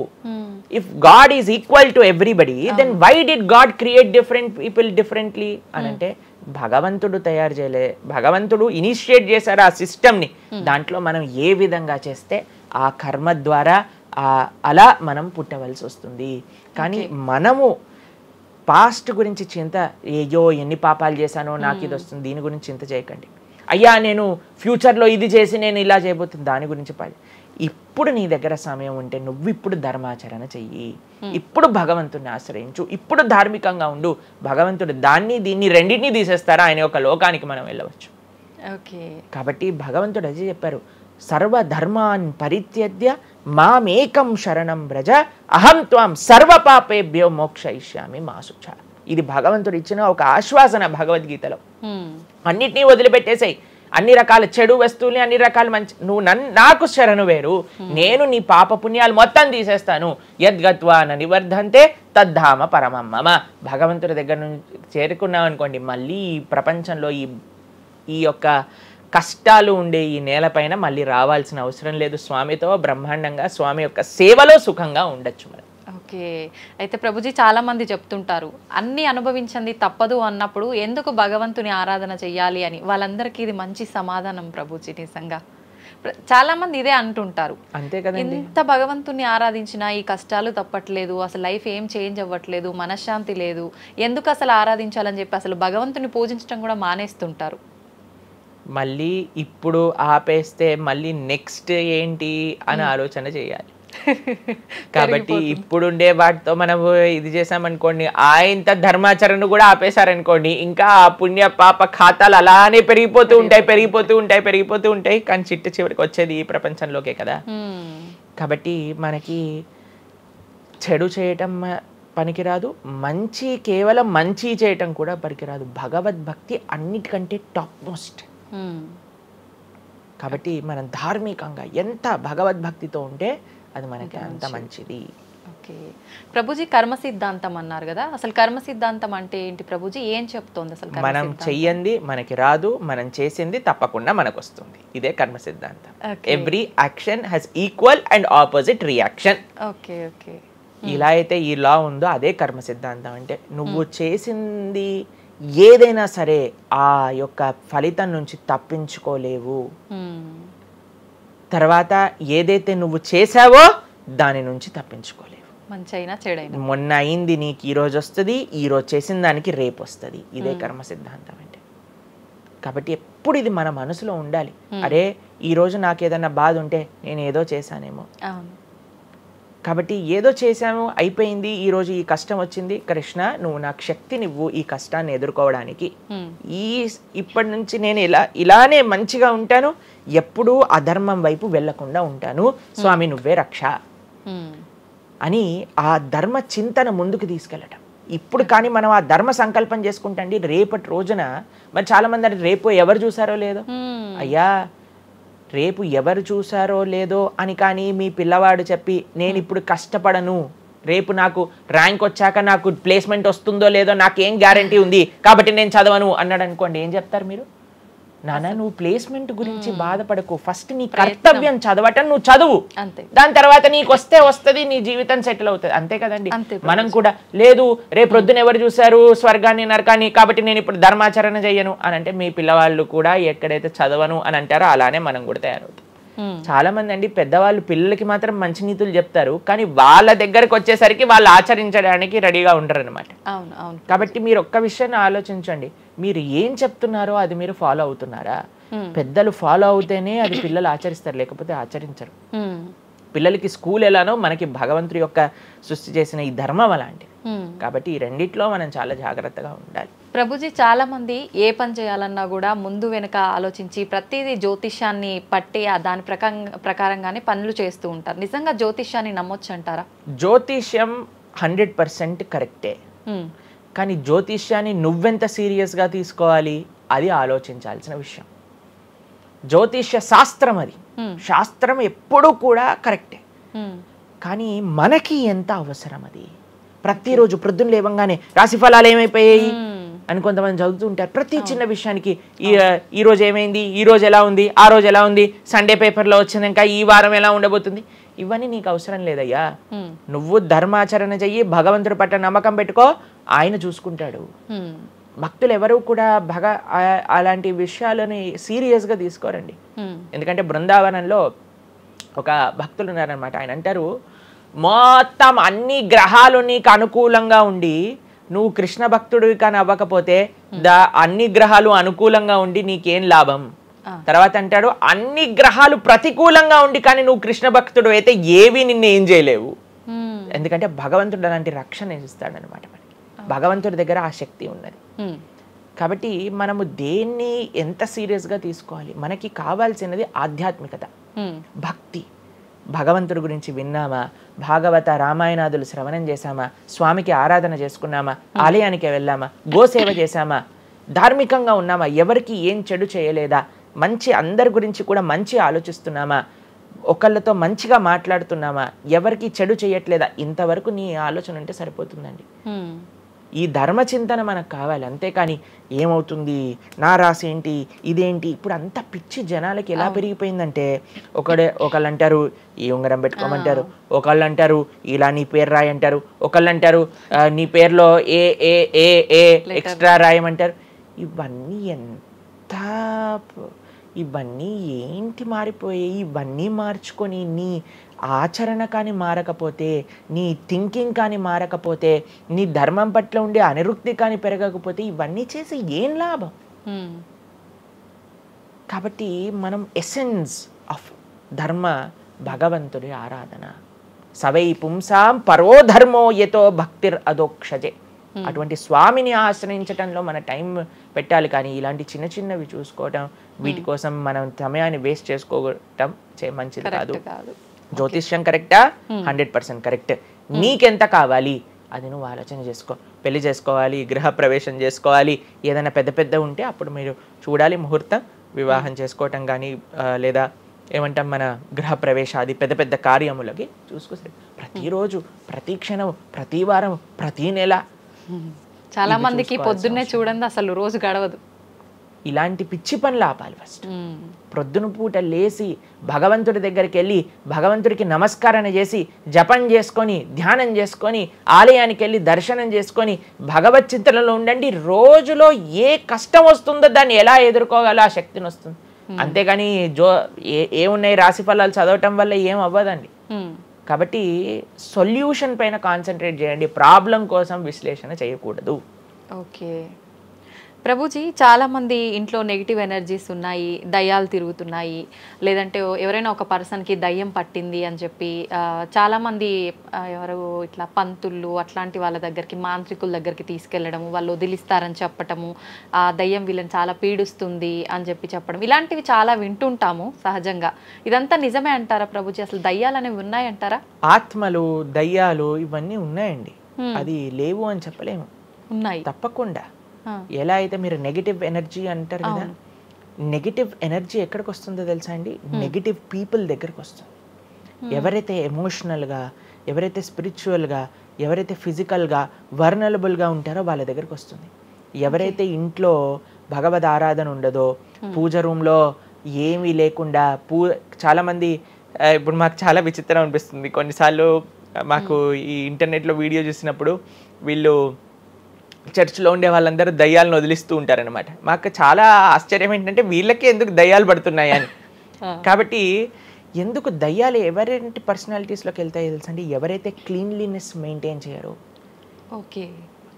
If God is equal to everybody, then why did God create different people differently అని అంటే భగవంతుడు తయారు చేయలే, భగవంతుడు ఇనిషియేట్ చేశారు ఆ సిస్టమ్ని. దాంట్లో మనం ఏ విధంగా చేస్తే ఆ కర్మ ద్వారా అలా మనం పుట్టవలసి వస్తుంది. కానీ మనము పాస్ట్ గురించి చింత, అయ్యో ఎన్ని పాపాలు చేశానో నాకు ఇది వస్తుంది, దీని గురించి చింత చేయకండి. అయ్యా నేను ఫ్యూచర్లో ఇది చేసి నేను ఇలా చేయబోతుంది, దాని గురించి ఇప్పుడు నీ దగ్గర సమయం ఉంటే నువ్వు ఇప్పుడు ధర్మాచరణ చెయ్యి, ఇప్పుడు భగవంతుడిని ఆశ్రయించు, ఇప్పుడు ధార్మికంగా ఉండు. భగవంతుడు దీన్ని రెండింటినీ తీసేస్తారా, ఆయన యొక్క లోకానికి మనం వెళ్ళవచ్చు. కాబట్టి భగవంతుడు అదే చెప్పారు, సర్వధర్మాన్ పరిత్యజ్య మామేకం శరణం వ్రజ అహం త్వాం సర్వ పాపేభ్యో మోక్షయిష్యామి మా శుచ. ఇది భగవంతుడు ఇచ్చిన ఒక ఆశ్వాసన భగవద్గీతలో. అన్నిటినీ వదిలిపెట్టేసాయి, అన్ని రకాల చెడు వస్తువుల్ని, అన్ని రకాల మంచి, నువ్వు నాకు శరణు వేరు, నేను నీ పాప పుణ్యాలు మొత్తం తీసేస్తాను. యద్గత్వా న నివర్ధంతే తద్ధామ పరమం మమ. భగవంతుడి దగ్గర నుంచి చేరుకున్నాం అనుకోండి, మళ్ళీ ఈ ప్రపంచంలో ఈ యొక్క కష్టాలు ఉండే ఈ నేలపైన మళ్ళీ రావాల్సిన అవసరం లేదు. స్వామితో బ్రహ్మాండంగా స్వామి యొక్క సేవలో సుఖంగా ఉండొచ్చు మనం. ఓకే, అయితే ప్రభుజీ చాలా మంది చెప్తుంటారు అన్ని అనుభవించండి తప్పదు అన్నప్పుడు ఎందుకు భగవంతుని ఆరాధన చెయ్యాలి అని. వాళ్ళందరికీ ఇది మంచి సమాధానం ప్రభుజీ. నిజంగా చాలా మంది ఇదే అంటుంటారు, అంతే కదా, ఎంత భగవంతుని ఆరాధించినా ఈ కష్టాలు తప్పట్లేదు, అసలు లైఫ్ ఏం చేంజ్ అవ్వట్లేదు, మనశ్శాంతి లేదు, ఎందుకు అసలు ఆరాధించాలని చెప్పి అసలు భగవంతుని పూజించడం కూడా మానేస్తుంటారు. మళ్ళీ ఇప్పుడు ఆపేస్తే మళ్ళీ నెక్స్ట్ ఏంటి అని ఆలోచన చేయాలి. కాబట్టి ఇప్పుడుండే వాటితో మనము ఇది చేసామనుకోండి, ఇంత ధర్మాచరణ కూడా ఆపేశారనుకోండి, ఇంకా ఆ పుణ్య పాప ఖాతాలు అలానే పెరిగిపోతూ ఉంటాయి. కానీ చిట్ట చివరికి వచ్చేది ఈ ప్రపంచంలోకే కదా. కాబట్టి మనకి చెడు చేయటం పనికిరాదు, కేవలం మంచి చేయటం కూడా పనికిరాదు. భగవద్భక్తి అన్నిటికంటే టాప్ మోస్ట్. కాబట్టి మనం ధార్మికంగా ఎంత భగవద్భక్తితో ఉంటే అది మనకి అంత మంచిది. ఓకే ప్రభుజీ, కర్మ సిద్ధాంతం అన్నారు కదా, అసలు కర్మ సిద్ధాంతం అంటే ఏంటి ప్రభుజీ, ఏం చెప్తోంది అసలు? మనం చెయ్యంది మనకి రాదు, మనం చేసింది తప్పకుండా మనకు వస్తుంది. ఇదే కర్మ సిద్ధాంతం. Every action has equal and opposite reaction. Okay okay, ఇలా అయితే ఈ లా ఉందో అదే కర్మ సిద్ధాంతం. అంటే నువ్వు చేసింది ఏదైనా సరే ఆ యొక్క ఫలితం నుంచి తప్పించుకోలేవు. తర్వాత ఏదైతే నువ్వు చేసావో దాని నుంచి తప్పించుకోలేవు. మంచైనా చెడైనా, మొన్న అయింది నీకు ఈ రోజు వస్తుంది, ఈ రోజు చేసిన దానికి రేపు వస్తుంది. ఇదే కర్మ సిద్ధాంతం అంటే. కాబట్టి ఎప్పుడు ఇది మన మనసులో ఉండాలి. అరే ఈ రోజు నాకు ఏదైనా బాధ ఉంటే నేను ఏదో చేశానేమో, కాబట్టి ఏదో చేశాము అయిపోయింది, ఈ రోజు ఈ కష్టం వచ్చింది, కృష్ణ నువ్వు నాకు శక్తినివ్వు ఈ కష్టాన్ని ఎదుర్కోవడానికి. ఇప్పటి నుంచి నేను ఇలానే మంచిగా ఉంటాను, ఎప్పుడూ అధర్మం వైపు వెళ్లకుండా ఉంటాను, స్వామి నువ్వే రక్ష అని ఆ ధర్మ చింతన ముందుకు తీసుకెళ్ళటం. ఇప్పుడు కానీ మనం ఆ ధర్మ సంకల్పం చేసుకుంటండి, రేపటి రోజున మరి చాలా మంది అంటే రేపు ఎవరు చూసారో లేదో, అయ్యా రేపు ఎవరు చూసారో లేదో అని కానీ మీ పిల్లవాడు చెప్పి నేను ఇప్పుడు కష్టపడను, రేపు నాకు ర్యాంక్ వచ్చాక నాకు ప్లేస్మెంట్ వస్తుందో లేదో నాకేం గ్యారంటీ ఉంది కాబట్టి నేను చదవను అన్నాడు అనుకోండి, ఏం చెప్తారు మీరు? నాన్న నువ్వు ప్లేస్మెంట్ గురించి బాధపడకు, ఫస్ట్ నీ కర్తవ్యం చదవటం నువ్వు చదువు, దాని తర్వాత నీకు వస్తుంది, నీ జీవితం సెటిల్ అవుతుంది, అంతే కదండి. మనం కూడా లేదు రేపు ప్రొద్దున ఎవరు చూసారు స్వర్గాన్ని నరకాన్ని, కాబట్టి నేను ఇప్పుడు ధర్మాచరణ చెయ్యను అని అంటే మీ పిల్లవాళ్ళు కూడా ఎక్కడైతే చదవను అని అంటారో అలానే మనం కూడా తయారవుతాం. చాలా మంది అండి పెద్దవాళ్ళు పిల్లలకి మాత్రం మంచి నీతులు చెప్తారు, కానీ వాళ్ళ దగ్గరకు వచ్చేసరికి వాళ్ళు ఆచరించడానికి రెడీగా ఉంటారు అనమాట. కాబట్టి మీరు ఒక్క విషయాన్ని ఆలోచించండి, మీరు ఏం చెప్తున్నారో అది మీరు ఫాలో అవుతున్నారా? పెద్దలు ఫాలో అవుతేనే అది పిల్లలు ఆచరిస్తారు, లేకపోతే ఆచరించరు. పిల్లలకి స్కూల్ ఎలానో మనకి భగవంతుడి యొక్క సృష్టి చేసిన ఈ ధర్మం అలాంటి. కాబట్టి ఈ రెండిట్లో మనం చాలా జాగ్రత్తగా ఉండాలి. ప్రభుజీ, చాలా మంది ఏ పని చేయాలన్నా కూడా ముందు వెనుక ఆలోచించి ప్రతిదీ జ్యోతిష్యాన్ని పట్టి దాని ప్రకారంగానే పనులు చేస్తూ ఉంటారు. నిజంగా జ్యోతిష్యాన్ని నమ్మొచ్చు అంటారా? జ్యోతిష్యం 100% కరెక్టే, కానీ జ్యోతిష్యాన్ని నువ్వెంత సీరియస్గా తీసుకోవాలి అది ఆలోచించాల్సిన విషయం. జ్యోతిష్య శాస్త్రం అది, శాస్త్రం ఎప్పుడూ కూడా కరెక్టే, కానీ మనకి ఎంత అవసరం అది. ప్రతిరోజు ప్రొద్దున లేవంగానే రాశి ఫలాలు ఏమైపోయాయి అని కొంతమంది చదువుతూ ఉంటారు. ప్రతి చిన్న విషయానికి ఈ రోజు ఏమైంది, ఈ రోజు ఎలా ఉంది, ఆ రోజు ఎలా ఉంది, సండే పేపర్లో వచ్చింది, ఇంకా ఈ వారం ఎలా ఉండబోతుంది, ఇవన్నీ నీకు అవసరం లేదయ్యా. నువ్వు ధర్మాచరణ చెయ్యి, భగవంతుడి పట్ల నమ్మకం పెట్టుకో, ఆయన చూసుకుంటాడు. భక్తులు ఎవరు కూడా అలాంటి విషయాలని సీరియస్గా తీసుకోరండి. ఎందుకంటే బృందావనంలో ఒక భక్తులు ఉన్నారనమాట. ఆయన అంటారు, మొత్తం అన్ని గ్రహాలు నీకు అనుకూలంగా ఉండి నువ్వు కృష్ణ భక్తుడివి కానీ అవ్వకపోతే అన్ని గ్రహాలు అనుకూలంగా ఉండి నీకేం లాభం. తర్వాత అంటాడు, అన్ని గ్రహాలు ప్రతికూలంగా ఉండి కానీ నువ్వు కృష్ణ భక్తుడు అయితే ఏవి నిన్ను ఏం చేయలేవు. ఎందుకంటే భగవంతుడు అలాంటి రక్షణ ఇస్తాడనమాట. భగవంతుడి దగ్గర ఆ శక్తి ఉన్నది. కాబట్టి మనము దేన్ని ఎంత సీరియస్గా తీసుకోవాలి? మనకి కావాల్సినది ఆధ్యాత్మికత, భక్తి. భగవంతుడి గురించి విన్నామా, భాగవత రామాయణాదులు శ్రవణం చేశామా, స్వామికి ఆరాధన చేసుకున్నామా, ఆలయానికి వెళ్ళామా, గోసేవ చేశామా, ధార్మికంగా ఉన్నామా, ఎవరికి ఏం చెడు చేయలేదా, మంచి అందరి గురించి కూడా మంచి ఆలోచిస్తున్నామా, ఒకళ్ళతో మంచిగా మాట్లాడుతున్నామా, ఎవరికి చెడు చేయట్లేదా, ఇంతవరకు నీ ఆలోచన ఉంటే సరిపోతుందండి. ఈ ధర్మచింతన మనకు కావాలి, అంతేకాని ఏమవుతుంది, నా రాసి ఏంటి, ఇదేంటి. ఇప్పుడు అంత పిచ్చి జనాలకి ఎలా పెరిగిపోయిందంటే, ఒకళ్ళు అంటారు ఈ ఉంగరం పెట్టుకోమంటారు, ఒకళ్ళు అంటారు ఇలా నీ పేరు రాయి అంటారు, ఒకళ్ళు అంటారు నీ పేరులో ఏ ఏ ఏ ఏ ఎక్స్ట్రా రాయమంటారు. ఇవన్నీ ఏంటి మారిపోయాయి. ఇవన్నీ మార్చుకొని నీ ఆచరణ కానీ మారకపోతే, నీ థింకింగ్ కానీ మారకపోతే, నీ ధర్మం పట్ల ఉండే అనిరుక్తి కానీ పెరగకపోతే ఇవన్నీ చేసి ఏం లాభం? కాబట్టి మనం ఎసెన్స్ ఆఫ్ ధర్మ భగవంతుడి ఆరాధన. సవై పుంసాం పరో ధర్మో యతో భక్తిర్ అదోక్షజే. అటువంటి స్వామిని ఆశ్రయించటంలో మన టైం పెట్టాలి, కానీ ఇలాంటి చిన్న చిన్నవి చూసుకోవటం, వీటి కోసం మనం సమయాన్ని వేస్ట్ చేసుకోవటం మంచిది కాదు. జ్యోతిష్యం కరెక్టా? 100% కరెక్ట్. నీకెంత కావాలి అది నువ్వు ఆలోచన చేసుకో. పెళ్లి చేసుకోవాలి, గృహ ప్రవేశం చేసుకోవాలి, ఏదైనా పెద్ద పెద్ద ఉంటే అప్పుడు మీరు చూడాలి ముహూర్తం, వివాహం చేసుకోవటం కానీ లేదా ఏమంటాం మన గృహ ప్రవేశాది పెద్ద పెద్ద కార్యములకి చూసుకో. ప్రతిరోజు, ప్రతి క్షణం, ప్రతి వారం, ప్రతి నెల. చాలా మందికి పొద్దున్నే చూడండి అసలు రోజు గడవదు. ఇలాంటి పిచ్చి పనులు ఆపాలి. ఫస్ట్ ప్రొద్దున పూట లేచి భగవంతుడి దగ్గరికి వెళ్ళి భగవంతుడికి నమస్కారం చేసి జపం చేసుకొని ధ్యానం చేసుకొని ఆలయానికి వెళ్ళి దర్శనం చేసుకొని భగవత్ చింతనలో ఉండండి. రోజులో ఏ కష్టం వస్తుందో దాన్ని ఎలా ఎదుర్కోగలో ఆ శక్తిని వస్తుంది. అంతేగాని ఏమున్నాయి రాశి ఫలాలు చదవటం వల్ల ఏం అవ్వదండి. కాబట్టి సొల్యూషన్ పైన కాన్సన్ట్రేట్ చేయండి, ప్రాబ్లం కోసం విశ్లేషణ చేయకూడదు. ఓకే ప్రభుజీ, చాలామంది ఇంట్లో నెగిటివ్ ఎనర్జీస్ ఉన్నాయి, దయ్యాలు తిరుగుతున్నాయి, లేదంటే ఎవరైనా ఒక పర్సన్కి దయ్యం పట్టింది అని చెప్పి చాలామంది ఎవరు ఇట్లా పంతుళ్ళు అట్లాంటి వాళ్ళ దగ్గరికి, మాంత్రికుల దగ్గరికి తీసుకెళ్ళడము, వాళ్ళు వదిలిస్తారని చెప్పటము, ఆ దయ్యం వీళ్ళని చాలా పీడిస్తుంది అని చెప్పడం, ఇలాంటివి చాలా వింటుంటాము సహజంగా. ఇదంతా నిజమే అంటారా ప్రభుజీ? అసలు దయ్యాలు అనేవి ఉన్నాయంటారా? ఆత్మలు, దయ్యాలు ఇవన్నీ ఉన్నాయండి, అది లేవు అని చెప్పలేము. ఉన్నాయి తప్పకుండా. ఎలా అయితే మీరు నెగిటివ్ ఎనర్జీ అంటారు కదా, నెగిటివ్ ఎనర్జీ ఎక్కడికి వస్తుందో తెలుసా అండి? నెగిటివ్ పీపుల్ దగ్గరికి వస్తుంది. ఎవరైతే ఎమోషనల్గా, ఎవరైతే స్పిరిచువల్గా, ఎవరైతే ఫిజికల్గా వర్నలబుల్గా ఉంటారో వాళ్ళ దగ్గరికి వస్తుంది. ఎవరైతే ఇంట్లో భగవద్ ఆరాధన ఉండదో, పూజ రూమ్లో ఏమీ లేకుండా చాలామంది ఇప్పుడు మాకు చాలా విచిత్రం అనిపిస్తుంది కొన్నిసార్లు. మాకు ఈ ఇంటర్నెట్లో వీడియో చూసినప్పుడు వీళ్ళు చర్చ్లో ఉండే వాళ్ళందరూ దయ్యాలను వదిలిస్తూ ఉంటారనమాట. మాకు చాలా ఆశ్చర్యం ఏంటంటే వీళ్ళకే ఎందుకు దయ్యాలు పడుతున్నాయి అని. కాబట్టి ఎందుకు దయ్యాలు ఎవరైనా పర్సనాలిటీస్లోకి వెళ్తాయో తెలుసండి, ఎవరైతే క్లీన్లీనెస్ మెయింటైన్ చేయరో, ఓకే,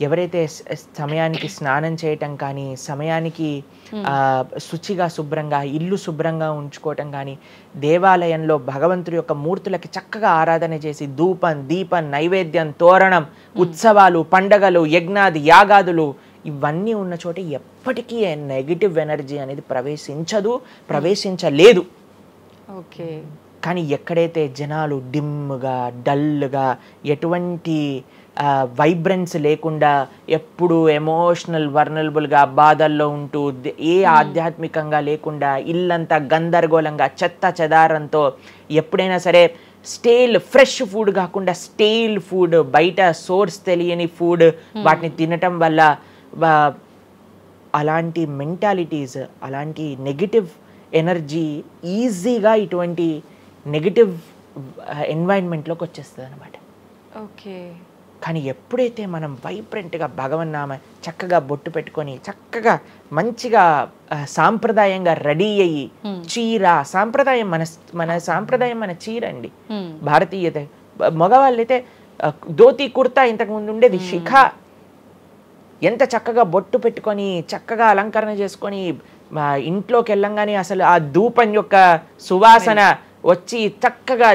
ఎవరైతే సమయానికి స్నానం చేయటం కానీ, సమయానికి శుచిగా శుభ్రంగా ఇల్లు శుభ్రంగా ఉంచుకోవటం కానీ, దేవాలయంలో భగవంతుడి యొక్క మూర్తులకి చక్కగా ఆరాధన చేసి ధూపం దీపం నైవేద్యం తోరణం ఉత్సవాలు పండగలు యజ్ఞాది యాగాదులు ఇవన్నీ ఉన్న చోట ఎప్పటికీ నెగిటివ్ ఎనర్జీ అనేది ప్రవేశించలేదు. ఓకే. కానీ ఎక్కడైతే జనాలు డిమ్గా డల్గా ఎటువంటి వైబ్రెన్స్ లేకుండా ఎప్పుడు ఎమోషనల్ వర్నరబుల్గా బాధల్లో ఉంటూ ఆధ్యాత్మికంగా లేకుండా ఇల్లంతా గందరగోళంగా చెత్త చెదారంతో ఎప్పుడైనా సరే ఫ్రెష్ ఫుడ్ కాకుండా స్టేల్ ఫుడ్, బయట సోర్స్ తెలియని ఫుడ్ వాటిని తినటం వల్ల అలాంటి మెంటాలిటీస్, అలాంటి నెగిటివ్ ఎనర్జీ ఈజీగా ఇటువంటి నెగిటివ్ ఎన్వైరన్మెంట్లోకి వచ్చేస్తుంది అనమాట. ఓకే. కానీ ఎప్పుడైతే మనం వైబ్రెంట్గా భగవన్నామ చక్కగా బొట్టు పెట్టుకొని చక్కగా మంచిగా సాంప్రదాయంగా రెడీ అయ్యి చీర సాంప్రదాయం మన సాంప్రదాయం మన చీర అండి. భారతీయత మగవాళ్ళైతే ధోతి కుర్తా ఇంతకుముందు ఉండేది, శిఖ ఎంత చక్కగా బొట్టు పెట్టుకొని చక్కగా అలంకరణ చేసుకొని ఇంట్లోకి వెళ్ళంగానే అసలు ఆ ధూపం యొక్క సువాసన వచ్చి చక్కగా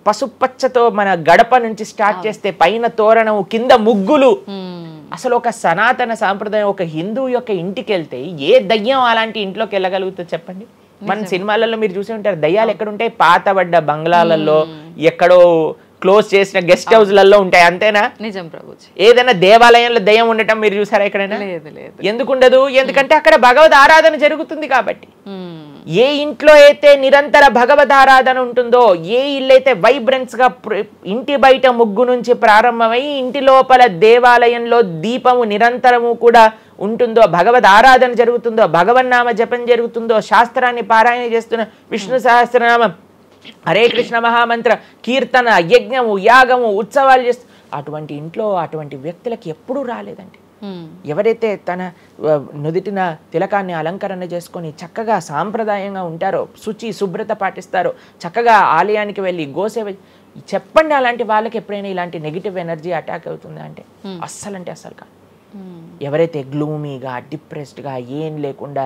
పసుపచ్చతో మన గడప నుంచి స్టార్ట్ చేస్తే పైన తోరణం కింద ముగ్గులు, అసలు ఒక సనాతన సాంప్రదాయం. ఒక హిందువు యొక్క ఇంటికి వెళ్తే ఏ దయ్యం అలాంటి ఇంట్లోకి వెళ్ళగలుగుతుంది చెప్పండి? మన సినిమాలలో మీరు చూసి ఉంటారు, దయ్యాలు ఎక్కడుంటాయి? పాతబడ్డ బంగ్లాలలో, ఎక్కడో క్లోజ్ చేసిన గెస్ట్ హౌస్లలో ఉంటాయి, అంతేనా? నిజం ప్రభుజీ. ఏదైనా దేవాలయంలో దయ్యం ఉండటం మీరు చూసారా ఎక్కడైనా? ఎందుకు ఉండదు? ఎందుకంటే అక్కడ భగవద్ ఆరాధన జరుగుతుంది కాబట్టి. ఏ ఇంట్లో అయితే నిరంతర భగవద్ ఆరాధన ఉంటుందో, ఏ ఇల్లు అయితే వైబ్రెన్స్ గా ఇంటి బయట ముగ్గు నుంచి ప్రారంభమై ఇంటి లోపల దేవాలయంలో దీపము నిరంతరము కూడా ఉంటుందో, భగవద్ ఆరాధన జరుగుతుందో, భగవన్నామ జపం జరుగుతుందో, శాస్త్రాన్ని పారాయణ చేస్తున్న విష్ణు సహస్రనామం హరే కృష్ణ మహామంత్ర కీర్తన యజ్ఞము యాగము ఉత్సవాలు చేస్తూ అటువంటి ఇంట్లో అటువంటి వ్యక్తులకి ఎప్పుడూ రాలేదండి. ఎవరైతే తన నుదిటిన తిలకాన్ని అలంకరణ చేసుకొని చక్కగా సాంప్రదాయంగా ఉంటారో, శుచి శుభ్రత పాటిస్తారో, చక్కగా ఆలయానికి వెళ్ళి గోసేవ చెప్పండి, అలాంటి వాళ్ళకి ఎప్పుడైనా ఇలాంటి నెగిటివ్ ఎనర్జీ అటాక్ అవుతుందా అంటే అస్సలు కాదు. ఎవరైతే గ్లూమీగా డిప్రెస్డ్గా ఏం లేకుండా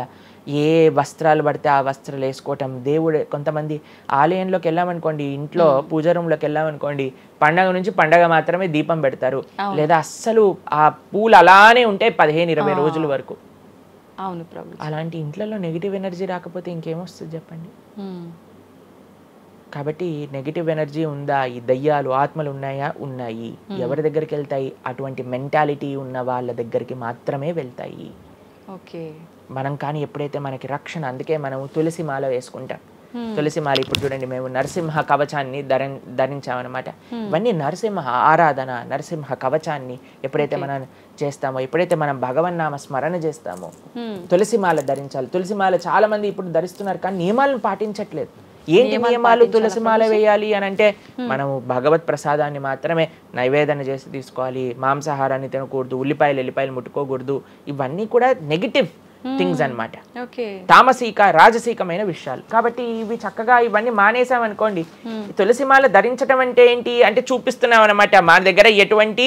ఏ వస్త్రాలు పడితే ఆ వస్త్రాలు వేసుకోవటం, దేవుడు కొంతమంది ఆలయంలోకి వెళ్ళామనుకోండి, ఇంట్లో పూజ రూమ్లోకి వెళ్ళామనుకోండి, పండగ నుంచి పండగ మాత్రమే దీపం పెడతారు, లేదా అస్సలు ఆ పూలు అలానే ఉంటాయి 15-20 రోజుల వరకు. అవును ప్రభు. అలాంటి ఇంట్లలో నెగిటివ్ ఎనర్జీ రాకపోతే ఇంకేమొస్తుంది చెప్పండి? కాబట్టి నెగిటివ్ ఎనర్జీ ఉందా? ఈ దయ్యాలు ఆత్మలు ఉన్నాయా? ఉన్నాయి. ఎవరి దగ్గరికి వెళ్తాయి? అటువంటి మెంటాలిటీ ఉన్న వాళ్ళ దగ్గరికి మాత్రమే వెళ్తాయి. ఓకే. మనం కానీ ఎప్పుడైతే మనకి రక్షణ, అందుకే మనం తులసి మాల వేసుకుంటాం. తులసి మాల ఇప్పుడు చూడండి, మేము నరసింహ కవచాన్ని ధరించామన్నమాట. ఇవన్నీ నరసింహ ఆరాధన, నరసింహ కవచాన్ని ఎప్పుడైతే మనం చేస్తామో, ఎప్పుడైతే మనం భగవన్నామ స్మరణ చేస్తామో, తులసి మాల ధరించాలి. తులసి మాల చాలా మంది ఇప్పుడు ధరిస్తున్నారు కానీ నియమాలను పాటించట్లేదు. ఏంటి నియమాలు? తులసి మాల వేయాలి అని అంటే మనము భగవత్ ప్రసాదాన్ని మాత్రమే నైవేదన చేసి తీసుకోవాలి, మాంసాహారాన్ని తినకూడదు, ఎల్లిపాయలు ముట్టుకోకూడదు. ఇవన్నీ కూడా నెగిటివ్ థింగ్స్ అన్నమాట, తామసిక రాజసికమైన విషయాలు. కాబట్టి ఇవి చక్కగా ఇవన్నీ మానేసామనుకోండి. తులసిమాల ధరించడం అంటే ఏంటి అంటే చూపిస్తున్నాం అనమాట, మన దగ్గర ఎటువంటి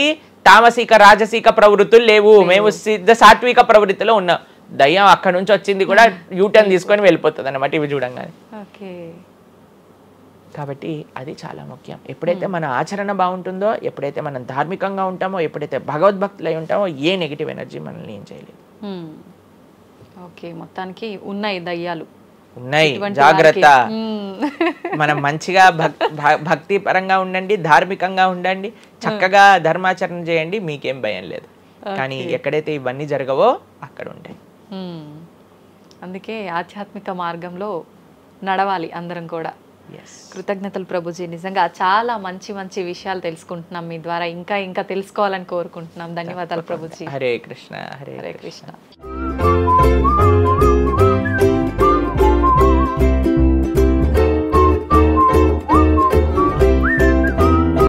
తామసిక రాజసిక ప్రవృత్తులు లేవు, మేము సిద్ధ సాత్విక ప్రవృత్తిలో ఉన్నాం. దయ్యం అక్కడ నుంచి వచ్చింది కూడా యూటర్న్ తీసుకొని వెళ్ళిపోతుంది అన్నమాట ఇవి చూడంగానే. కాబట్టి అది చాలా ముఖ్యం. ఎప్పుడైతే మన ఆచరణ బాగుంటుందో, ఎప్పుడైతే మనం ధార్మికంగా ఉంటామో, ఎప్పుడైతే భగవద్భక్తులై ఉంటామో, ఏ నెగిటివ్ ఎనర్జీ మనల్ని ఏం చేయలేదు. ఓకే, మొత్తానికి ఉన్నాయి దయ్యాలు, ఉన్నాయి, జాగ్రత్త. మనం మంచిగా భక్తి పరంగా ఉండండి, ధార్మికంగా ఉండండి, చక్కగా ధర్మాచరణ చేయండి, మీకేం భయం లేదు. కానీ ఎక్కడైతే ఇవన్నీ జరగవో అక్కడ ఉంటాయి. అందుకే ఆధ్యాత్మిక మార్గంలో నడవాలి అందరం కూడా. కృతజ్ఞతలు ప్రభుజీ, నిజంగా చాలా మంచి మంచి విషయాలు తెలుసుకుంటున్నాం మీ ద్వారా, ఇంకా ఇంకా తెలుసుకోవాలని కోరుకుంటున్నాం. ధన్యవాదాలు ప్రభుజీ. హరే కృష్ణ. హరే కృష్ణ.